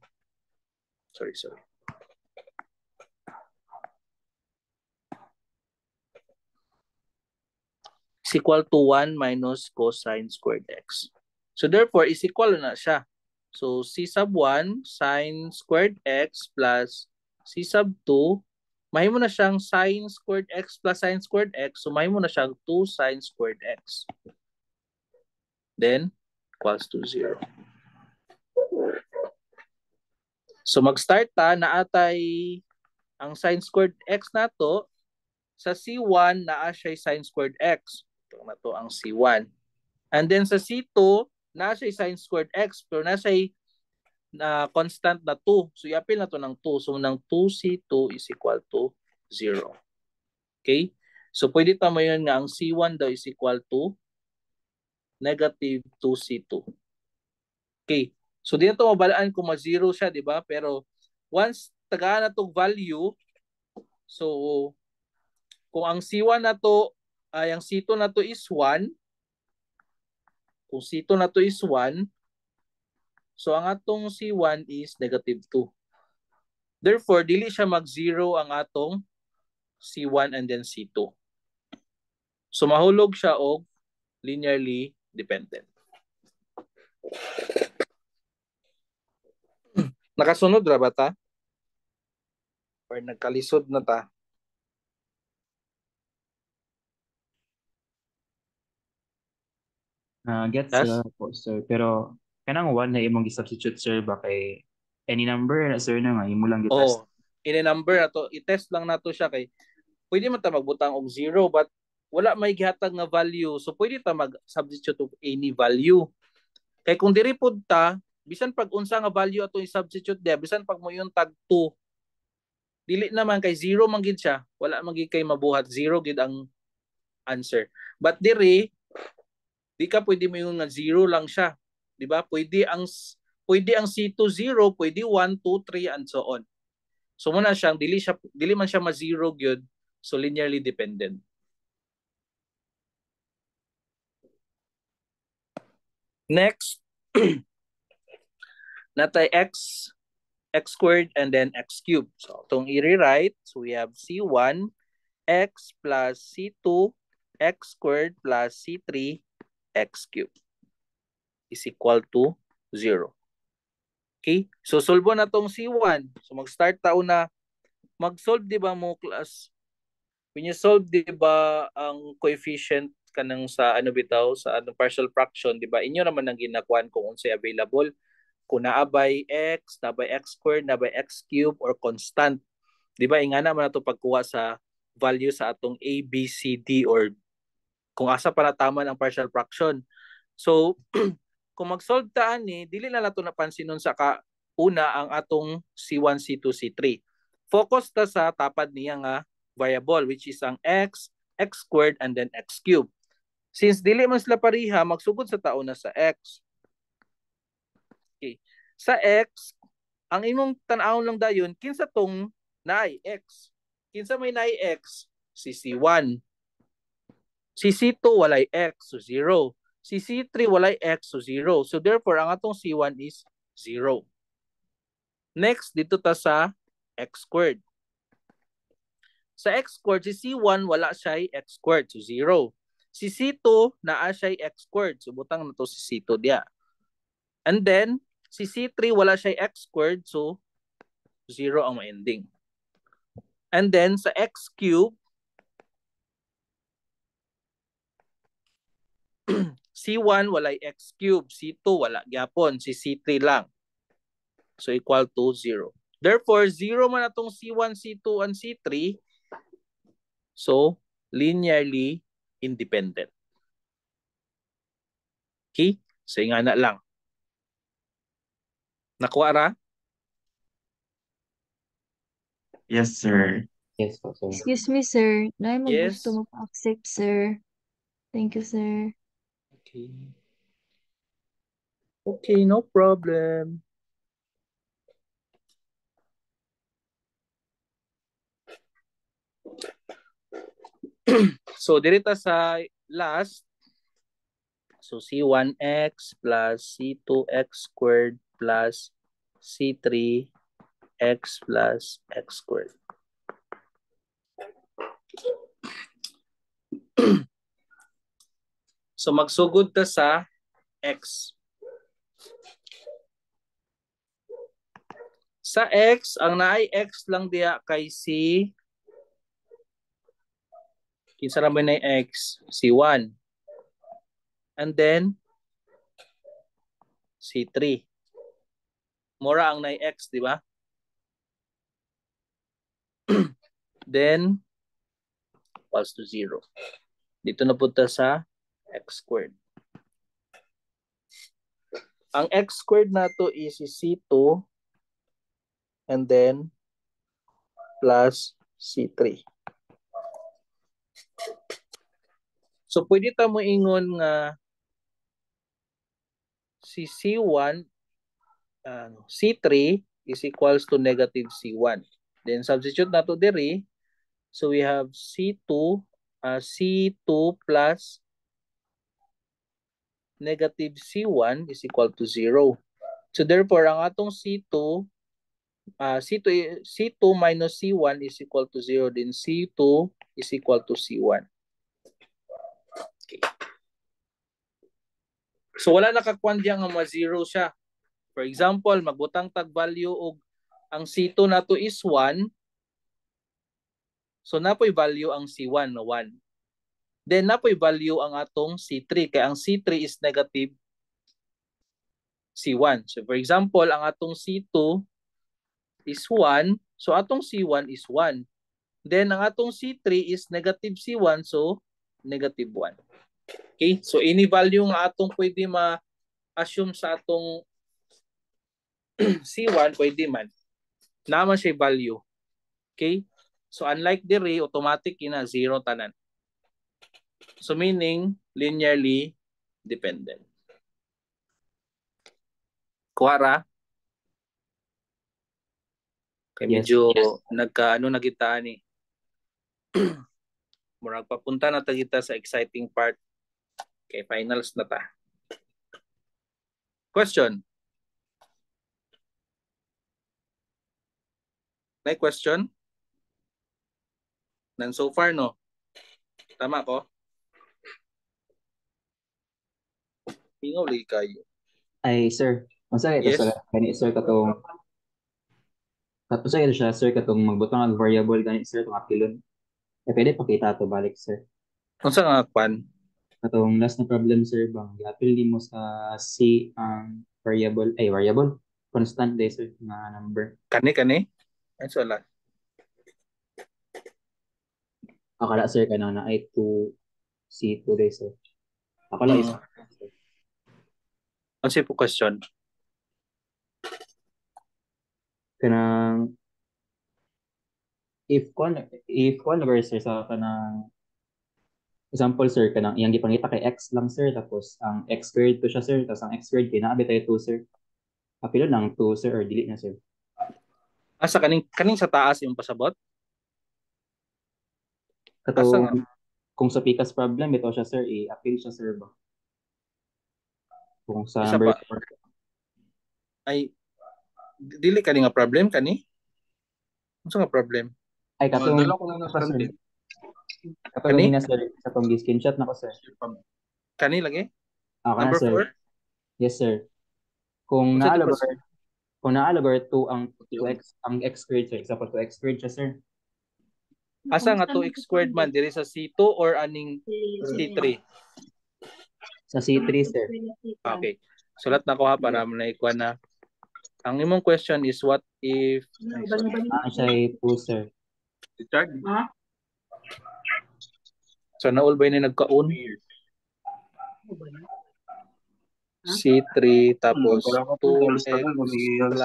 is equal to 1 minus cosine squared x. So therefore, is equal na siya. So C sub 1 sine squared x plus C sub 2, mahimo na siyang sine squared x plus sine squared x. So mahimo na siyang 2 sine squared x. Then, equals to 0. So mag-start ta na atay ang sine squared x nato sa C1 naa siya sine squared x. Ito na to ang C1. And then sa C2 naa siya sine squared x pero na siya na constant na 2. So i-appeal na to ng 2. So ng 2C2 is equal to 0. Okay? So pwede tama yun nga ang C1 daw is equal to negative 2C2. Okay. So dito mabalaan kung ma-0 siya, di ba? Pero once tagaan na itong value, so kung ang C1 na to, ay ang C2 na to is 1, kung C2 na to is 1, so ang atong C1 is negative 2. Therefore, dili siya mag-0 ang atong C1 and then C2. So mahulog siya og linearly dependent. Nakasunod ra ba ta? Or nagkalisod na ta? Gets Yes? po, sir. Pero, kanang 1 na imong gi-substitute, sir, ba kay any number na, sir, na nga, imo lang gi-test. Oh, in-number na to, i-test lang nato siya kay pwede man ta magbutang og 0 but wala may gihatag nga value. So pwede ta mag-substitute of any value. Kay kung diri pud ta, bisan pag unsa nga value ato i-substitute dia, bisan pag mo yung tag 2, dili naman kay 0 man gid siya. Wala man gid kay mabuhat, 0 gid ang answer. But diri di ka pwede mo yung nga 0 lang siya. Di ba? Pwede ang C2 0, pwede 1, 2, 3 and so on. So muna siyang dili man siya ma-0 gyud. So linearly dependent. Next, natay x squared and then x cubed. So itong i-rewrite, so we have C1 x plus C2 x squared plus C3 x cubed is equal to 0. Okay? So solve na tong C1. So mag-start ta una. Mag-solve di ba mo class? When you solve di ba ang coefficient kanang sa ano bitaw sa anong partial fraction, di ba? Inyo naman ang ginakuan kung unsay available. Kung naabay x, naabay x squared, naabay x cube or constant. Di ba? Ingana naman nato pagkuha sa value sa atong A, B, C, D or kung asa pa nataman ang partial fraction. So, kung mag-solve ta ani, dili na nato napansin nun sa una ang atong C1, C2, C3. Focus ta sa tapad niya nga variable which is ang x, x squared and then x cubed. Since dili man sila pareha, magsugod sa tao na sa x. Okay. Sa x, ang imong tan-awon lang dayon kinsa tong naay x. Kinsa may naay x? Si C1. Si C2 walay x, so 0. Si C3 walay x, so 0. So therefore, ang atong C1 is 0. Next, dito ta sa x squared. Sa x squared, si C1 wala siya x squared, so 0. Si C2 naa siya x squared, so butang na to si C2 dia. And then, si C3 wala siya x squared, so 0 ang ma-ending. And then, sa x cube, C1 walay x cube, C2 wala gyapon, si C3 lang. So equal to 0. Therefore, 0 man atong C1, C2, and C3. So, linearly independent. Okay? So, nga na lang. Nakuha ra? Yes, sir. Yes po, sir. Excuse me, sir. Nay mo Yes. gusto mo pa-accept, sir. Thank you, sir. Okay. Okay, no problem. So, dirita sa last. So, C1x plus C2x squared plus C3x plus x squared. So, magsugod ta sa x. Sa x, ang naay x lang diya kay si kinsa naman na x? C1. And then C3. Mura ang naay x, di ba? Then equals to 0. Dito na punta sa x squared. Ang x squared na to is C2 and then plus C3. So pwede ta mo ingon nga si C1 C3 is equals to negative C1. Then substitute na to diri. So we have C2 plus negative C1 is equal to 0. So therefore, ang atong C2 minus C1 is equal to 0. Then C2 is equal to C1. Okay. So wala nakakuan diya nga ma-0 siya. For example, magbutang tag value og ang C2 nato is 1. So napoy value ang C1 na 1. Then napoy value ang atong C3 kay ang C3 is negative C1. So for example, ang atong C2 is 1, so atong C1 is 1. Then ang atong C3 is negative C1, so negative 1. Okay? So any value nga atong pwede ma-assume sa atong C1, pwede man. Naman siya value. Okay? So unlike diri, automatic ina 0 tanan. So meaning, linearly dependent. Kuwara? Kaya medyo nagka-ano na kita ni. Murag papunta na ta kita sa exciting part. Okay, finals na ta. Question? May question? None so far, no? Tama ko? Pingaw lagi kayo. Ay, sir. Masa ito Yes. sa kani sir katong siya sir katong magbutang ang variable gani sir tong apilon. Pwede pakita to balik sir. Kung saan nga kwan? Katong last na problem sir bang apil nimo sa C ang variable constant day sir nga number. Kani? Ay, so lang. Akala sir kanana ay 2 C2 day sir. Akala is Ano siya po question? kanang if one sir sa kanang example sir kanang iyang gipangita kay x lang sir tapos ang x squared to siya sir tapos ang x squared kinaabi tayo 2 sir. Apilo lang 2 sir or dili na sir. Asa kaning sa taas yung pasabot? Asa nga? Katong kung sa PICAS problem ito siya sir i-appeal siya sir ba? Kung sa Isa number pa. Ay, dili kani nga problem kani? Ano nga problem? ay katong Dala ko lang ng sir. content. Katong Kani? na sir katong screenshot na ko sir. Kani lagi? Kana Number sir. 4? Yes sir. Kung Unsa to naalogor 2 ang 2x ang x squared sir example 2x squared siya sir. Asa nga 2x squared man diri sa C2 or aning C3? Sa C3 sir. Okay. Sulat na ko ha para maikuha na. Ang imong question is what if Siya 2 sir. So naul ba ni nagkaon? C3 tapos 2x plus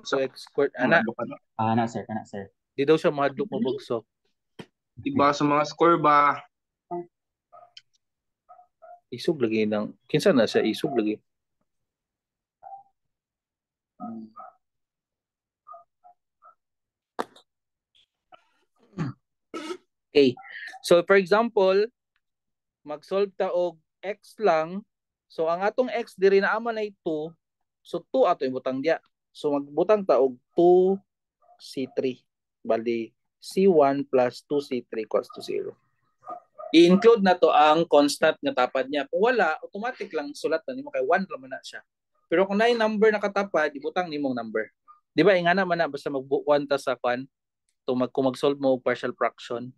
2x squared. Kana sir. Di daw siya mahadlok mabugso. Diba sa mga score ba? Isog lagi ng kinsa na siya isog lagi. Okay. So for example, mag-solve ta og x lang. So ang atong x diri na ama nay 2. So 2 ato ibutang diya. So magbutang ta og 2C3. Bali C1 plus 2C3 equals to 0. I-include na to ang constant nga tapad niya. Kung wala, automatic lang sulat na nimo kay 1 naman na siya. Pero kung na number nakatapad, ibutang nimong number. Di ba ingana man na basta magbukuan ta sa kwan kung mag-solve mo og partial fraction.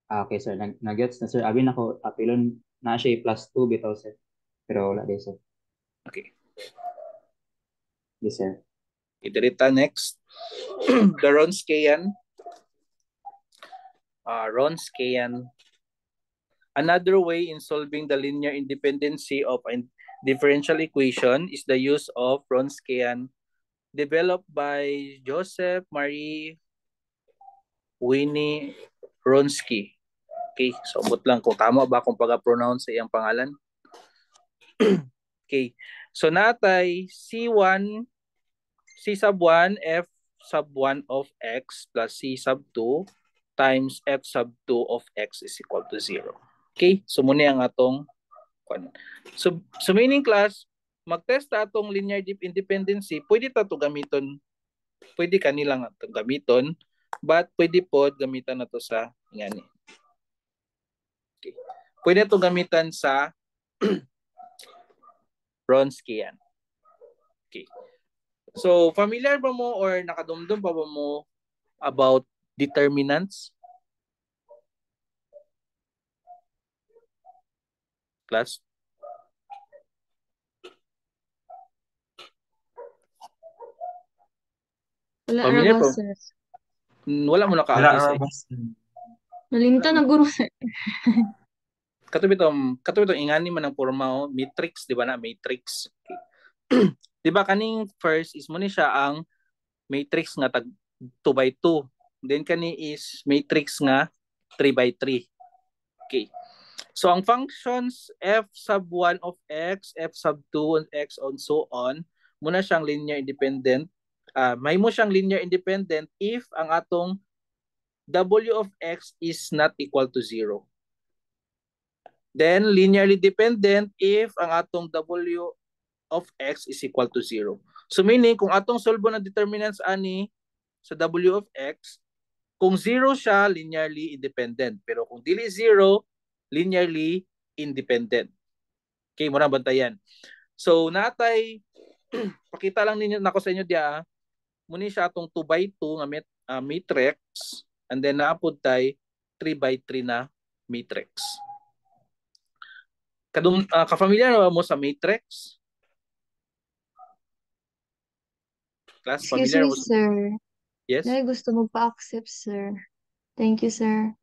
Okay, sir. Nag-gets na, sir. Abi na ko, apilon na siya plus 2 bitaw, sir. Pero wala din, sir. Okay. Yes, sir. Idirita next. The Wronskian. Wronskian. Another way in solving the linear independency of a differential equation is the use of Wronskian, developed by Joseph Marie Winnie Wronski. Okay, so but lang kung tama ba akong pag-pronounce sa iyang pangalan. Okay, so natay C1, C sub 1, F sub 1 of x plus C sub 2 times F sub 2 of x is equal to 0. Okay, so muna ang atong so meaning class, mag-test ta atong linear independency, pwede ta to gamiton. Pwede kanilang atong gamiton, but pwede pod gamitan na to sa ngani. Okay. Pwede to gamitan sa Wronskian. Okay. So familiar ba mo or nakadumdum pa ba mo about determinants? Class? Wala Familiar ra ba, po? sir? Wala mo nakaagi sa Nalimtan na guro, sir. katubitong ingani man ang porma matrix, di ba na matrix. Okay. Di ba kaning first is mo ni siya ang matrix nga tag 2 by 2. Then kani is matrix nga 3 by 3. Okay. So ang functions f sub 1 of x, f sub 2 of x, and so on, muna siyang linear independent. May mo siyang linear independent if ang atong w of x is not equal to 0. Then linearly dependent if ang atong w of x is equal to 0. So meaning kung atong solbo ng determinants ani sa w of x, kung 0 siya, linearly independent. Pero kung dili 0, linearly independent. Okay, muna bantayan. So natay pakita lang ninyo nako sa inyo dia. Muni siya atong 2 by 2 nga matrix, and then naapod tay 3 by 3 na matrix. Ka-familiar ba mo sa matrix? Class, Excuse familiar me, mo sa... sir. Yes? Dahil gusto magpa-accept, sir. Thank you, sir.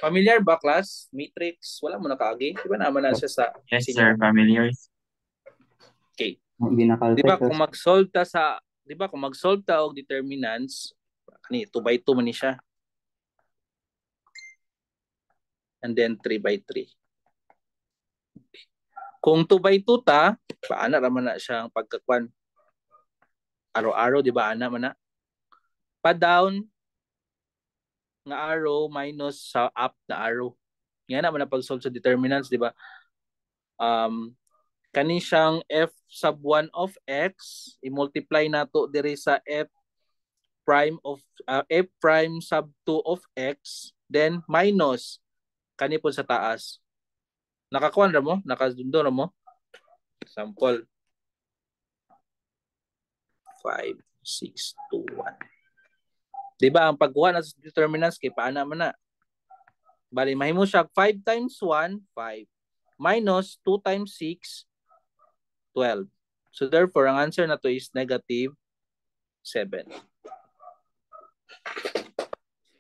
Familiar ba, class? Matrix? Wala mo nakaagi? Di ba naman na siya sa... Yes, sir. Familiar. Okay. Hindi Di ba nakaltek. kung mag-solve ta sa... Di ba kung mag-solve ta og determinants, kani 2 by 2 man ni siya. And then 3 by 3. Kung 2 by 2 ta, paana raman na siyang pagkakwan. Araw-araw, di ba, ana man na? Pa-down nga arrow minus sa up na arrow. Yan naman na pag-solve sa determinants, di ba? Kani siyang f sub 1 of x, i-multiply nato diri sa f prime sub 2 of x, then minus kani po sa taas. Nakakuan ra mo? Nakadundo ra mo? Example. 5, 6, 2, 1. Diba, ang pagkuha na sa determinants kay paana man na. Bali, mahimo siya 5 times 1, 5. Minus 2 times 6, 12. So therefore, ang answer na to is negative 7.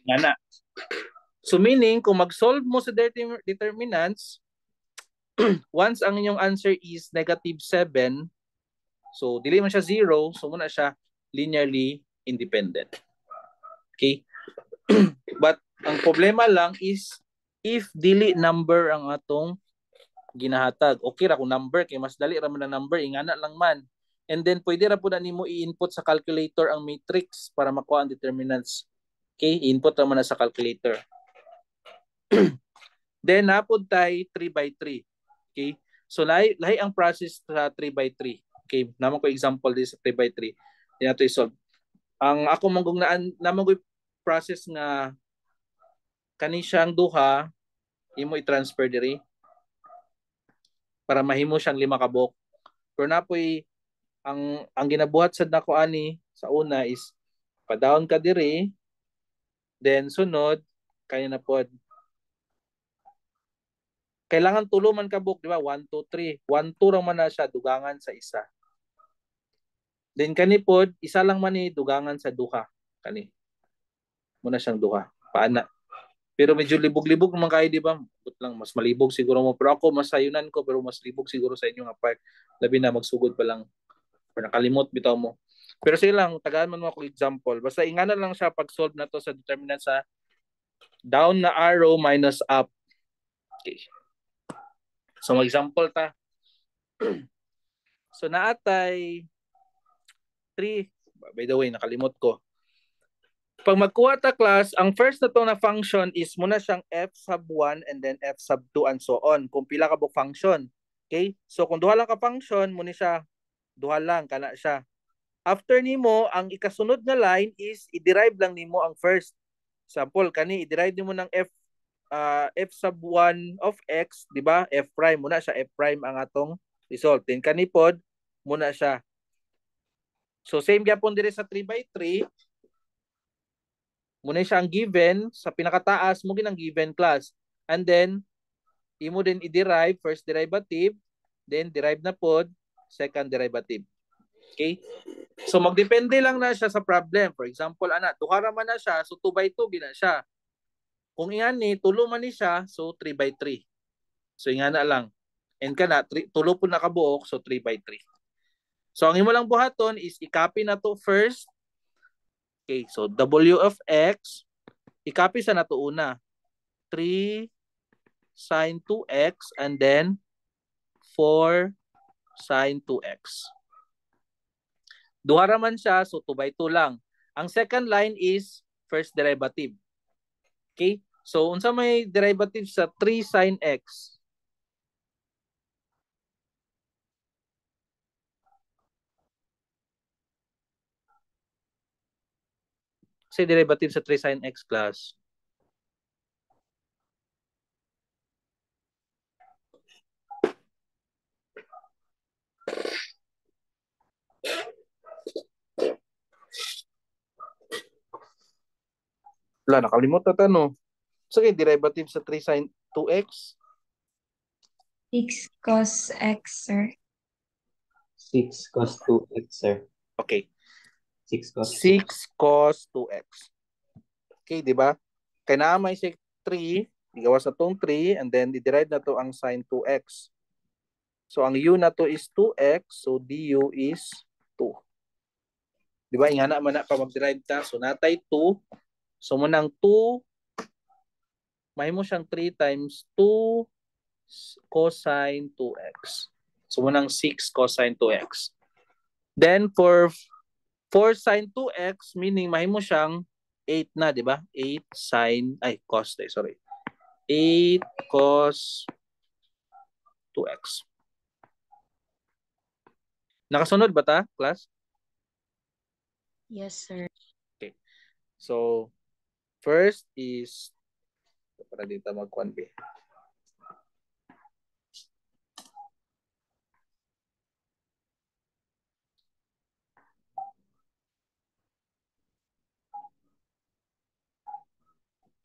Nga na. So meaning, kung mag-solve mo sa determinants, once ang inyong answer is negative 7, so dili man siya 0, so muna siya linearly independent. Okay? But ang problema lang is if dili number ang atong ginahatag. Okay ra kung number kay mas dali ra man ang number, ingana lang man. And then pwede ra pud nimo i-input sa calculator ang matrix para makuha ang determinants. Okay, input ra man na sa calculator. Then napud tay 3 by 3. Okay? So lahi ang process sa 3 by 3. Okay, naman ko example din sa 3 by 3. Di nato i-solve. Ang ako manggug naan naman ko process nga kani siyang duha, imo i-transfer diri para mahimo siyang 5 ka buok. Pero napoy ang ginabuhat sad nako ani sa una is pa-down ka diri, then sunod kaya na pod. Kailangan tulo man ka buok, di ba? 1 2 3. 1 2 ra man na siya dugangan sa isa. Then kani pod isa lang man ni dugangan sa duha. Kani. Muna siyang duha. Paana. Pero medyo libog-libog naman kayo, di ba? But lang, mas malibog siguro mo. Pero ako, mas sayunan ko, pero mas libog siguro sa inyo nga part. Labi na magsugod pa lang. Or nakalimot, bitaw mo. Pero sige lang, tagaan man mo ako example. Basta ingana lang siya pag-solve na to sa determinant sa down na arrow minus up. Okay. So, mag-example ta. So, naatay 3. By the way, nakalimot ko. Pag magkuha ta class, ang first na to na function is muna siyang f sub 1 and then f sub 2 and so on. Kung pila ka buk function. Okay? So kung duha lang ka function, muna siya duha lang kana siya. After nimo, ang ikasunod na line is i-derive lang nimo ang first. Example, kani i-derive nimo ng f sub 1 of x, di ba? F prime muna siya, f prime ang atong result. Then kani pod muna siya. So same gyapon dire sa 3/3. Muna siya ang given sa pinakataas mo ginang given class. And then imo din i-derive first derivative, then derive na pod second derivative. Okay? So magdepende lang na siya sa problem. For example, ana, duha ra man na siya, so 2/2 gina siya. Kung ingani tulo man ni siya, so 3/3. So ingana lang. And kana tulo po nakabuok, so 3/3. So ang imo lang buhaton is i-copy na to first. Okay, so W of x, i-copy sa nato una. 3 sine 2x and then 4 sine 2x. Duha ra man siya, so 2/2 lang. Ang second line is first derivative. Okay? So, unsa may derivative sa 3 sine x? Kasi derivative sa 3 sine x class. Wala, nakalimot na tanong. So, derivative sa 3 sine 2x? 6 cos x, sir. 6 cos 2x, sir. Okay. 6 cos 6 cos 2x. Okay, di ba? Kaya na may sec 3, igawas na tong 3, and then i-derive na to ang sine 2x. So, ang u na to is 2x, so du is 2. Di ba? Ingana man na pa mag-derive ta. So, natay 2. So, munang 2, mahimo siyang 3 times 2 cosine 2x. So, munang 6 cosine 2x. Then, for 4 sine 2x, meaning mahimo siyang 8 na, di ba? 8 sine, cos, sorry. 8 cos 2x. Nakasunod ba ta, class? Yes, sir. Okay. So, first is, para dito mag-1B.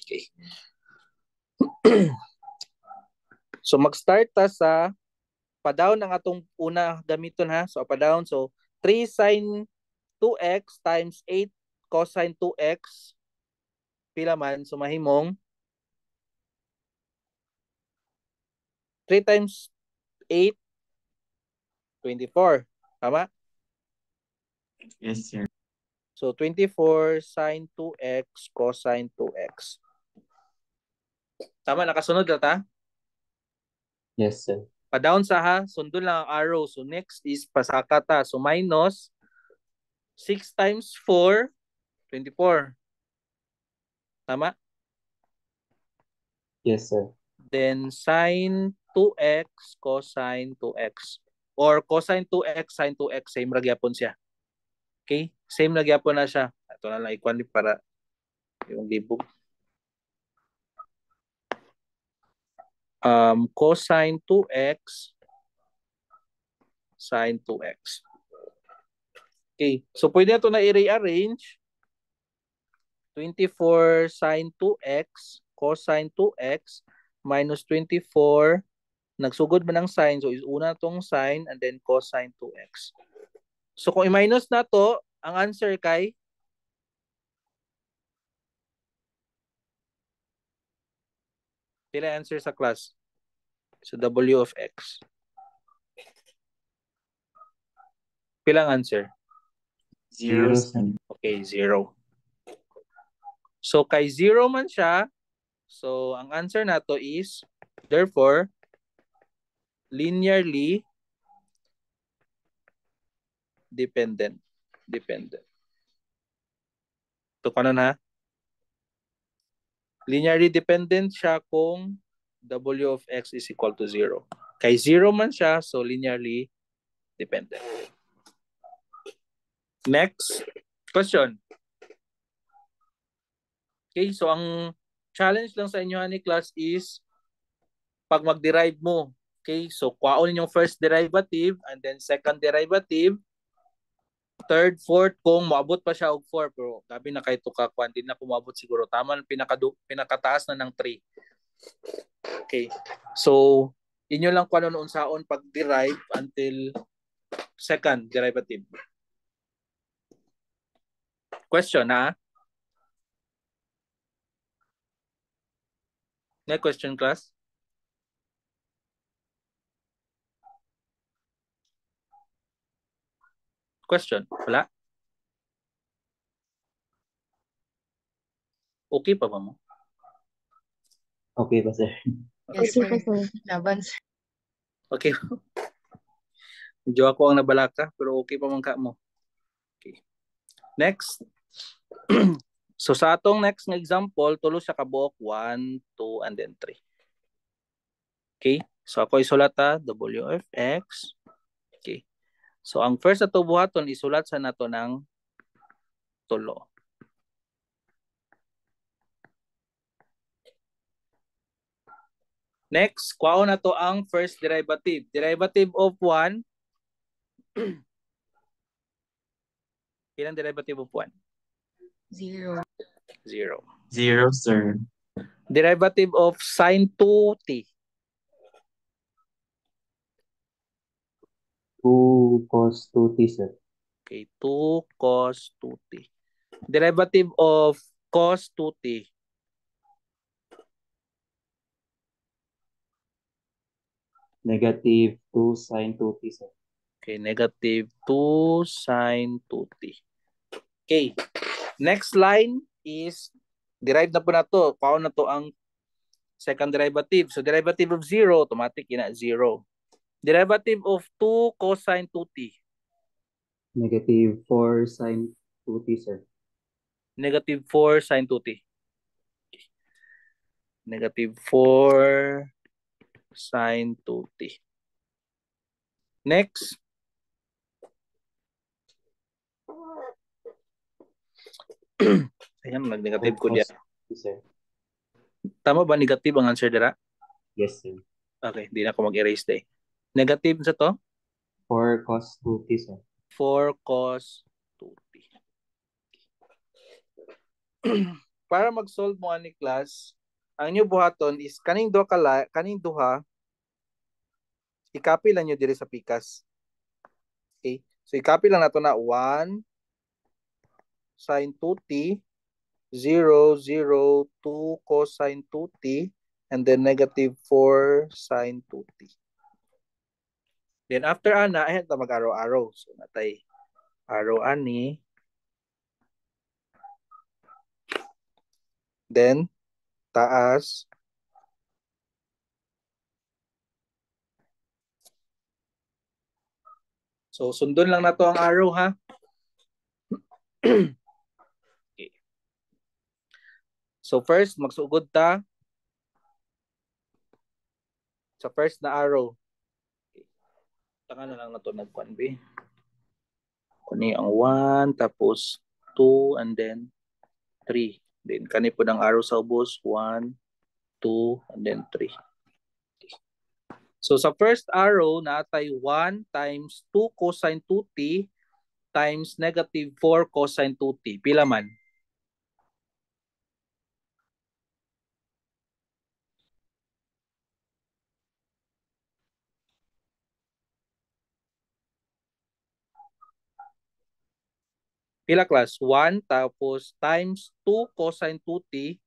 Okay. So, mag-start ta sa pa-down ang atong una gamiton ha. So, pa-down. So, 3 sine 2x times 8 cosine 2x. Pila man? So, mahimong 3 times 8, 24. Tama? Yes, sir. So, 24 sine 2x cosine 2x. Tama? Nakasunod na ta? Yes, sir. Pa-down sa ha, sundon lang ang arrow. So next is pasaka ta. So minus 6 times 4, 24. Tama? Yes, sir. Then sine 2x cosine 2x. Or cosine 2x sine 2x. Same ra gyapon siya. Okay? Same ra gyapon na siya. Ito na lang ikwan para yung libog. cosine 2x sine 2x. Okay, so pwede na ito na i-rearrange. 24 sine 2x cosine 2x minus 24, nagsugod man ang sine, so is una tong sine and then cosine 2x. So kung i-minus na to, ang answer kay pila answer sa class? So W of x. Pilang answer? 0, sir. Okay, 0. So kay 0 man siya, so ang answer nato is therefore linearly dependent. Ito kanan ha. Linearly dependent siya kung W of x is equal to 0. Kay 0 man siya, so linearly dependent. Next question. Okay, so ang challenge lang sa inyo ni class is pag mag-derive mo. Okay, so kuhaon ninyong first derivative and then second derivative, third, fourth, kung maabot pa siya og 4, pero gabi na kay tuka kwan, din na pumabot siguro. Tama, pinakataas na ng 3. Okay, so inyo lang kung ano unsaon pag-derive until second derivative. Question na? Next question, class. Question? Wala? Okay pa ba mo? Okay pa, sir. Yes, Okay pa, sir. sir. Laban, sir. Okay. Medyo ako ang nabalaka, pero okay pa man ka mo. Okay. Next. So sa atong next nga example, tulo siya kabuok, 1, 2, and then 3. Okay? So ako isulat W of x. Okay. So ang first na buhaton, isulat sa nato ng tulo. Next, kuhaon na to ang first derivative. Derivative of 1. Ilang derivative of 1? 0. 0. 0, sir. Derivative of sine 2t. 2 cos 2t, sir. Okay, 2 cos 2t. Derivative of cos 2t. Negative 2 sin 2t, sir. Okay, negative 2 sine 2t. Okay, next line is derived na po na to. Paano na to ang second derivative? So derivative of 0, automatic yun na 0. Derivative of 2 cosine 2t. Negative 4 sin 2t, sir. Negative 4 sine 2t. Negative 4 sine 2t. Next. Ayan, nag-negative ko diyan. Sir. Tama ba negative ang answer dira? Yes, sir. Okay, di na ako mag-erase day. Negative sa to? 4 cos 2t, sir. 4 cos 2t. Para mag-solve mo ani class, ang inyo buhaton is kaning duha i-copy lang nyo diri sa pikas. Okay? So i-copy lang nato na 1 sin 2t 0, 0, 2 cosine 2t and then negative 4 sin 2t. Then after ana, ayan ta mag-araw-araw. So natay araw ani. Then taas. So sundon lang nato ang arrow ha. Okay. So first magsugod ta sa first na arrow. Okay. Taka na lang nato nagkuan B. Kuni ang 1 tapos 2 and then 3. Then kani po ang arrow sa ubos 1, 2 and then 3. So sa first arrow, naatay 1 times 2 cosine 2t times negative 4 cosine 2t. Pila man? Pila class? 1 tapos times 2 cosine 2t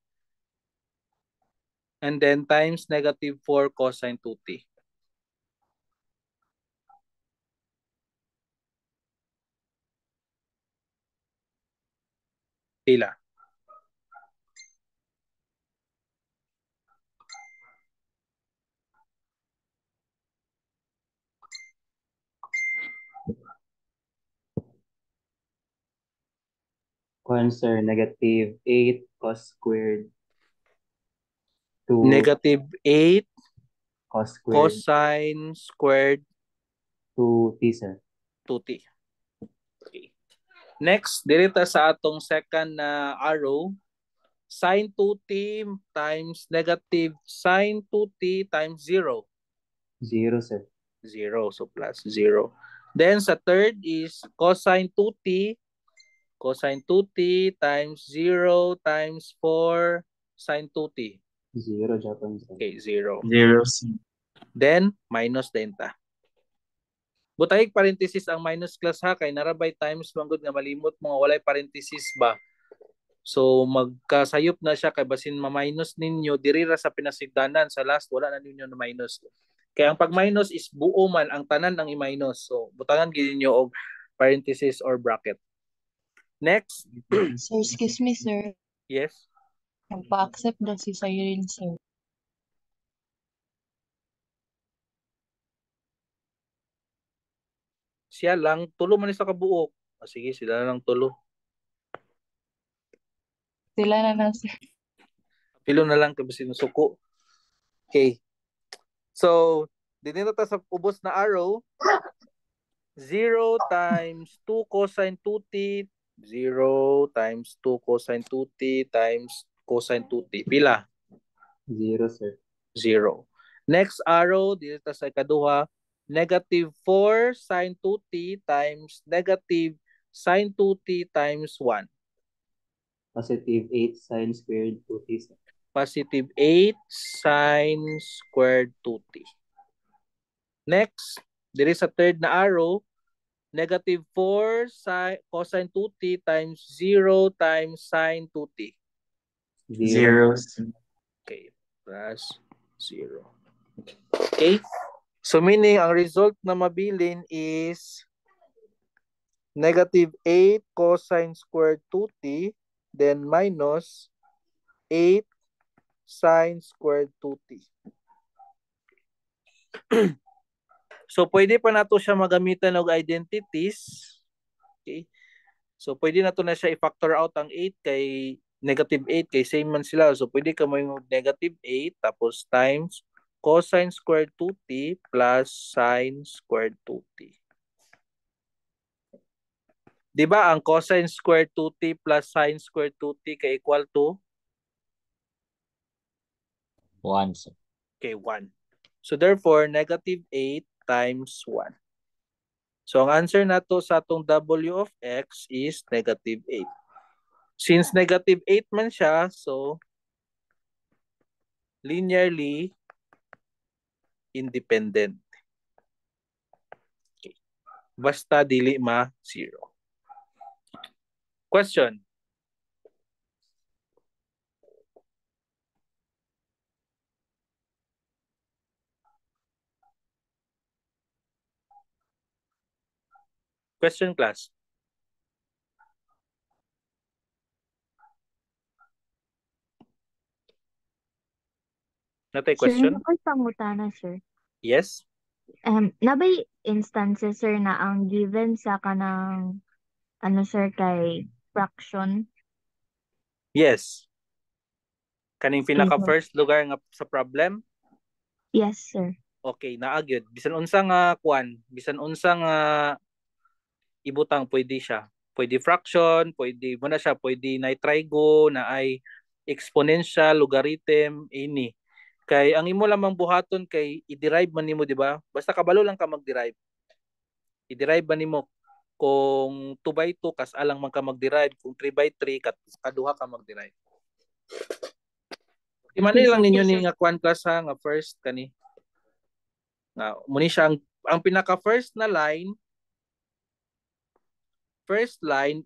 and then times negative 4 cosine 2t. Pila? Kuan sir, negative 8 cos squared 2 Negative 8 cos squared cosine squared 2t sir. 2t. Okay. Next, direta sa atong second na arrow, sine 2t times negative sine 2t times 0. 0 sir. 0, so plus 0. Then sa third is cosine 2t times 0 times 4 sine 2t. 0 Japan sir. Okay, 0. 0. Then minus denta. Butayig parenthesis ang minus class ha, kay narabay times manggod nga malimot mga walay parenthesis ba. So magkasayop na siya kay basin ma-minus ninyo diri ra sa pinasigdanan sa last wala na ninyo na minus. Kaya ang pag minus is buo man ang tanan ang i-minus. So butangan gid niyo og parenthesis or bracket. Next, Sir, excuse me, sir. yes. Nagpa-accept na si Cyril, sir. Siya lang tulo man ni sa kabuok. Sige, sila lang tulo. Sila na, sir. Pilo na lang kasi suko. Okay. So, dito ta sa ubos na arrow. 0 times 2 cosine 2t, 0 times 2 cosine 2t times cosine 2t. Pila? 0 sir. 0. Next arrow, dito ta sa ikaduha, negative 4 sine 2t times negative sine 2t times 1. Positive 8 sine squared 2t sir. Positive 8 sine squared 2t. Next, there is a third na arrow, negative 4 cosine 2t times 0 times sine 2t. 0. Okay, plus 0. Okay, so meaning ang result na mabilin is negative 8 cosine squared 2t then minus 8 sine squared 2t. So pwede pa nato siya magamitan og identities. Okay? So pwede nato na siya i-factor out ang 8 kay negative 8 kay same man sila. So pwede ka mo yung negative 8 tapos times cosine squared 2t plus sine squared 2t. Di ba ang cosine squared 2t plus sine squared 2t kay equal to 1 sir. Okay, 1. So therefore negative 8 times 1. So ang answer nato sa atong w of x is negative 8. Since negative 8 man siya, so linearly independent. Okay. Basta dili ma 0. Question. Question class. Natay Sir, question? ako'y pangutana, sir. Yes? Nabay instances, sir, na ang given sa kanang, sir, kay fraction. Yes. Kaning pinaka Mhm. first lugar nga sa problem? Yes, sir. Okay, naagyod. Bisan unsa nga kwan, bisan unsa nga ibutang pwede siya. Pwede fraction, pwede mo na siya, pwede na trigo, na ay exponential, logarithm, any. Kay ang imo lamang buhaton kay i-derive man nimo, di ba? Basta kabalo lang ka mag-derive. I-derive man nimo kung 2 by 2 kas alang man ka mag-derive, kung 3 by 3 kaduha ka mag-derive. Imani lang ninyo ni nga kwan class ha, nga first kani. Nga muni siya ang pinaka first line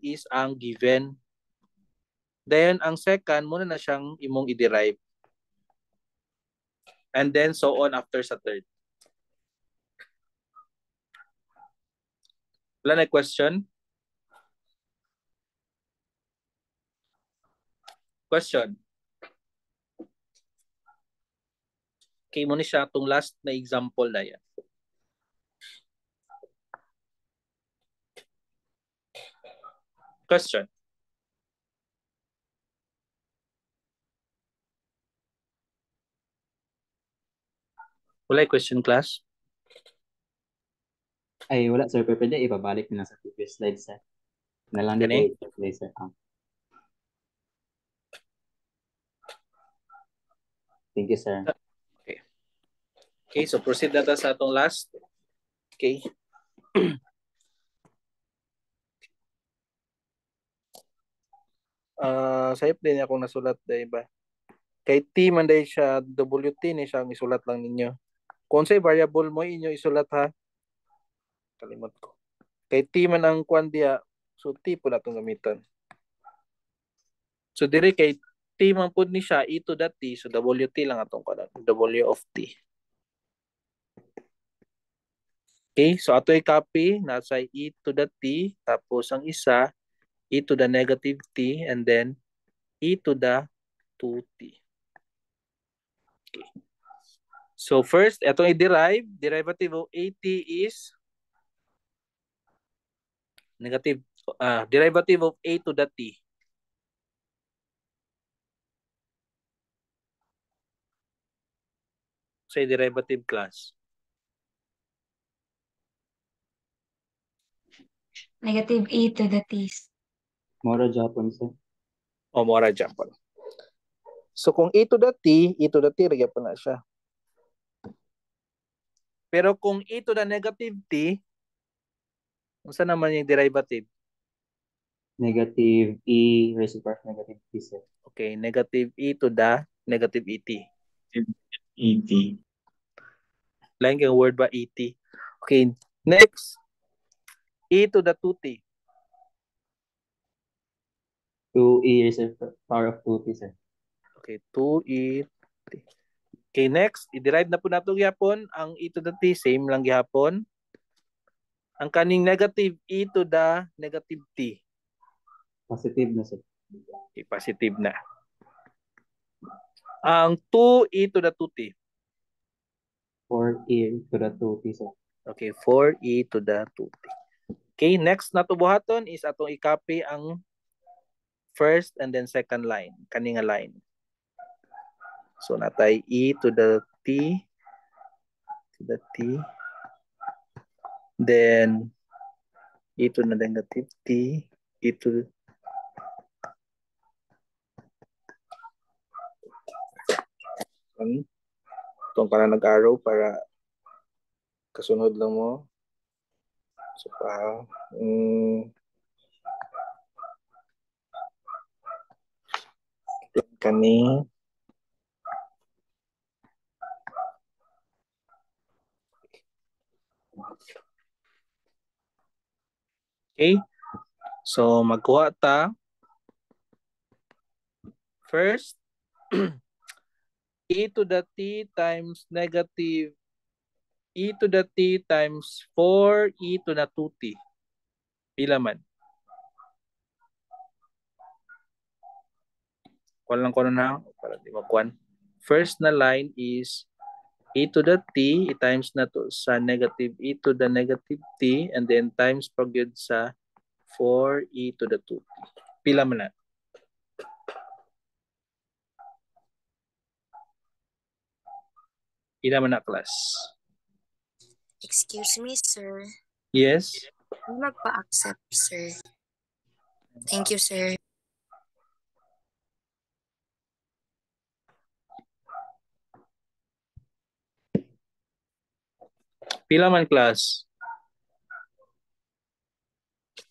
is ang given. Then ang second muna na siyang imong i-derive. And then so on after sa third. Wala na question? Question. Okay, muna siya itong last na example na yan. Question. Wala question, class? Ay, wala, sir. Pero pwede ibabalik na sa previous slide, sir. Na lang Gani? dito i-play, sir. Thank you, sir. Okay, so proceed na ta sa atong last. Okay. Sayop din akong nasulat dahil ba? Kay T man dahil siya, WT ni siya ang isulat lang ninyo. Kung sa'y variable mo, inyo isulat ha. Kalimot ko. Kay T man ang kwan diya, so T po na itong gamitan. So dire kay T man po ni siya, e to the T, so WT lang atong kwan. W of T. Okay, so ato i-copy, nasa e to the T, tapos ang isa, e to the negative T, and then e to the 2T. Okay. So first, itong i-derive, derivative of AT is negative, derivative of A to the T. Say derivative class. Negative e to the t. Mora Japan, sir. O mora dyan pa. So kung e to the T, rigya pa na siya. Pero kung e to the negative T, saan naman yung derivative? Negative e raised to the power of negative t, sir. Okay, negative e to the negative et. Et. Lain kang word ba et? Okay, next. E to the 2T. 2e raised to the power of 2t, sir. Okay, 2e. Okay, next. I-derive na po natin gihapon. Ang e to the t, same lang gihapon. Ang kaning negative e to the negative t. Positive na, sir. Okay, positive na. Ang 2e to the 2t. 4e to the 2t, sir. Okay, 4e to the 2t. Okay, next na to buhaton is atong i-copy ang first and then second line. Kaning nga line. So natay e to the t. Then e to the negative t. E to itong para nag-arrow para kasunod lang mo. So kani okay. So magkuha ta first e to the t times negative e to the t times 4e to the 2t. Pila man? Kuha lang ko na para di magkuhan. First na line is e to the t, i-times na to sa negative e to the negative t, and then times pagyud sa 4e to the 2t. Pila man na? Pila man na, class? Excuse me, sir. Yes? Magpa-accept, sir. Thank you, sir. Pila man class?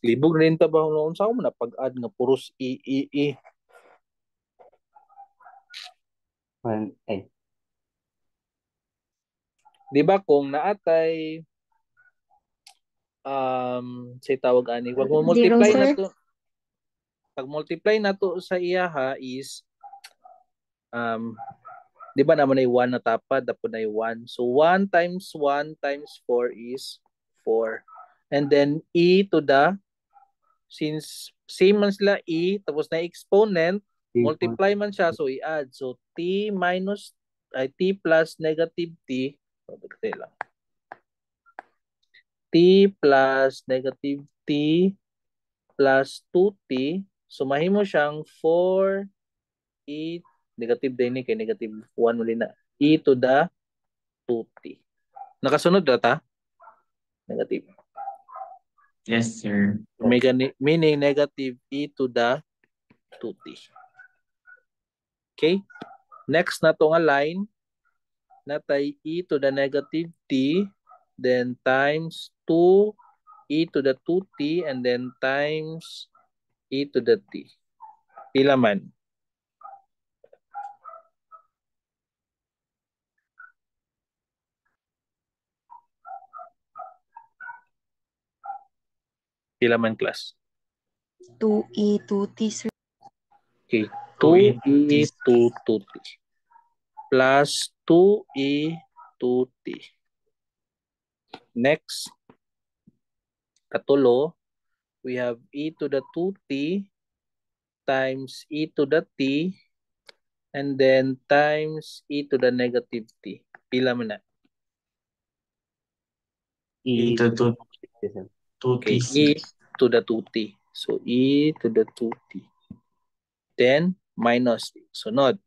Libog rin ta ba noon sa mo na pag-add nga puros i. Ay, Di ba kung naatay say tawag ani, wag mo Zero, multiply na sir. to. Pag multiply na to sa iyaha is di ba naman ay 1 na tapad, dapat ay 1. So 1 times 1 times 4 is 4. And then e to the, since same man sila e, tapos na exponent, multiply man siya, so i-add. So t plus negative t, lang. T plus negative t plus 2t, so mahimo siyang 4e, negative din ni kay negative 1 muli na, e to the 2t. Nakasunod na ta? Negative. Yes, sir. Meaning negative e to the 2t. Okay? Next na to nga line, natay e to the negative t, then times 2e to the 2t, and then times e to the t. Pila man? Pila man class? 2E, 2T, sir. Okay. 2e 2e to 2t plus 2e 2t. Next, katulo, we have e to the 2t times e to the t, and then times e to the negative t. Pila man na? E to 2t. Okay, e to the 2t. So e to the 2t. Then minus sunod.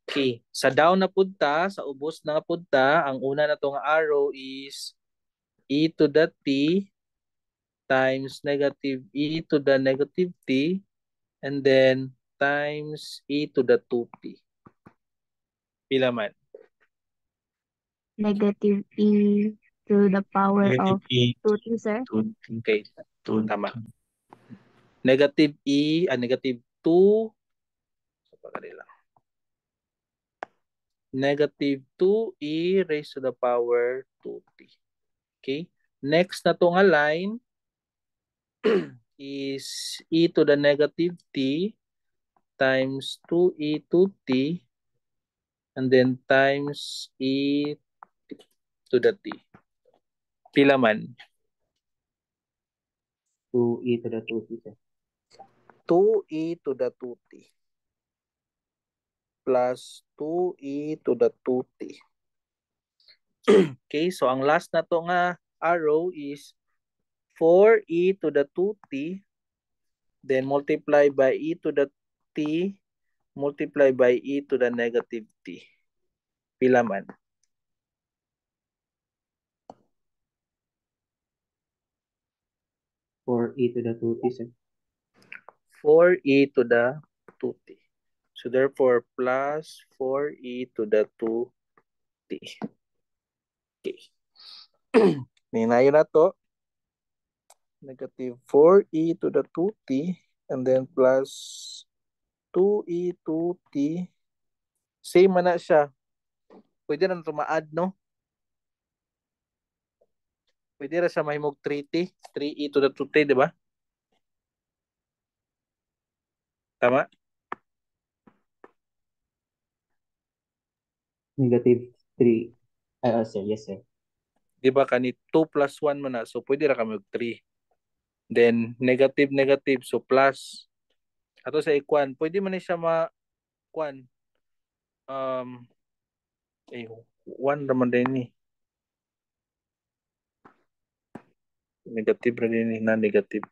Okay, sa down na punta, sa ubos na punta, ang una na tong arrow is e to the t times negative e to the negative t, and then times e to the 2t. Pila man? Negative e to the power of Negative e 2t, sir. 2t. Okay, 2t. tama. Negative e, negative 2, so pagkali lang. Negative 2e raised to the power 2t. Okay? Next na to nga line is e to the negative t times 2e 2t, and then times e to the t. Pila man? 2e to the 2t, sir. 2e to the 2t plus 2e to the 2t. Okay, so ang last na to nga arrow is 4e to the 2t, then multiply by e to the t, multiply by e to the negative t. Pila man? For e to the 2t, sir. 4e to the 2t. So therefore, plus 4e to the 2t. Okay. Ninayo na to. Negative 4e to the 2t, and then plus 2e 2t. Same man na siya. Pwede na ito ma-add, no? Pwede na siya mahimog 3t. 3e to the 2t, di ba? Tama? Negative 3. Sir. Yes, sir. Di ba kani 2 plus 1 man na. So pwede na kami mag 3. Then negative negative, so plus. Ato sa ikwan, pwede man siya ma-kwan. 1 naman din ni. Negative na din ni, na negative.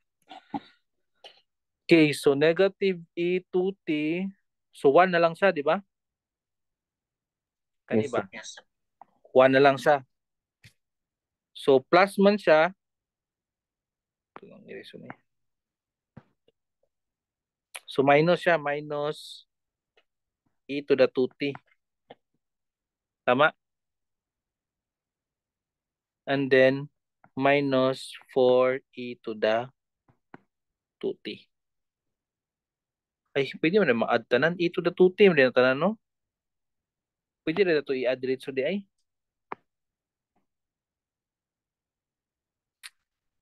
Okay, so negative e 2t. So 1 na lang siya, di ba? Kani Yes, ba? sir. 1 na lang siya. So plus man siya. Ito lang i-reason eh. So minus siya, minus e to the 2t. Tama? and then minus 4e to the 2t. Ay, pwede mo na ma-add tanan. E to the 2t mo na tanan, no? Pwede na ito i-add dito di ay.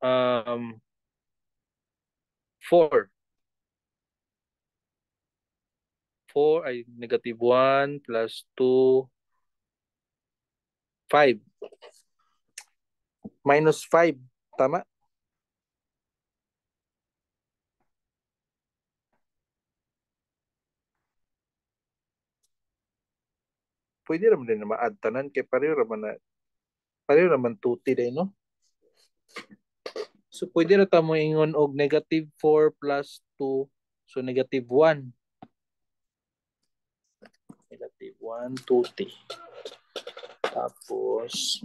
4. 4 ay negative 1 plus 2, 5. Minus 5. Tama? Pwede naman din na ma-add tanan kay pareho naman 2t din, no? So pwede na tamo ingon og negative 4 plus 2. So negative 1. Negative 1, 2t. Tapos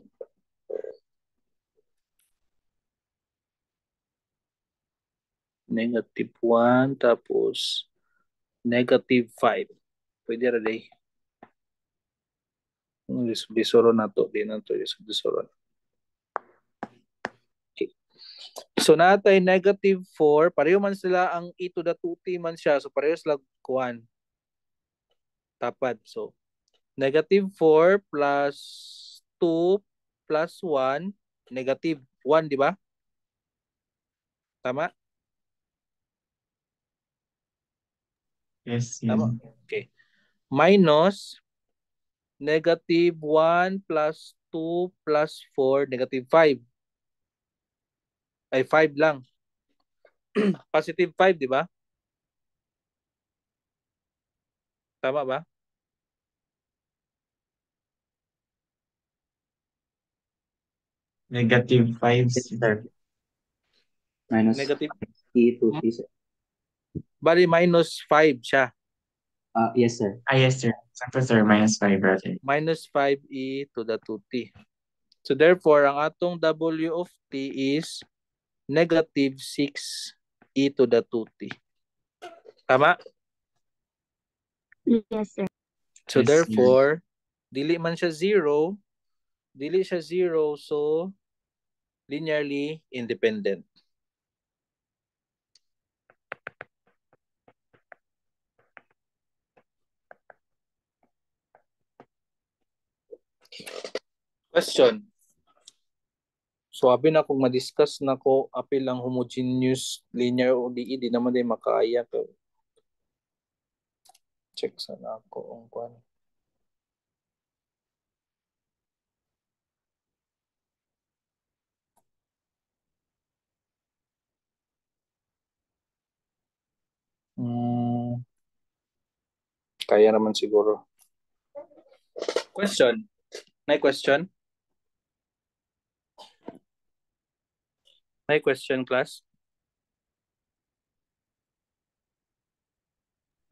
negative 1 tapos negative 5. Pwede ra day. Disoro na to. Di na to disoro. Okay. So natay negative 4. Pareho man sila ang e to the 2t man siya. So pareho sila kuhan. Tapad. So negative 4 plus 2 plus 1. Negative 1, di ba? Tama? Yes, Tama. yes. Okay. Minus negative 1 plus 2 plus 4, negative 5. Ay, 5 lang. Positive 5, di ba? Tama ba? Negative 5, Yes, sir. sir. Minus Negative. E to T, sir. Bali, minus 5 siya. Yes, sir. Yes, sir. Sakto, sir. Minus 5, brother. Minus 5e to the 2t. So therefore, ang atong W of t is negative 6e to the 2t. Tama? Yes, sir. So Yes, therefore, dili man siya 0. Dili siya 0, so linearly independent. Question. So abi na kung ma-discuss na ko apil ang homogeneous linear ODE, di naman din makaya ko. Check sana ako ang kwan. Kaya naman siguro. Question. May question? May question, class?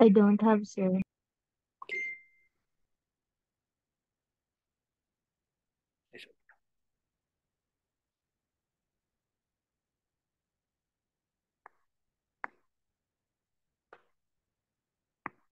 I don't have, sir.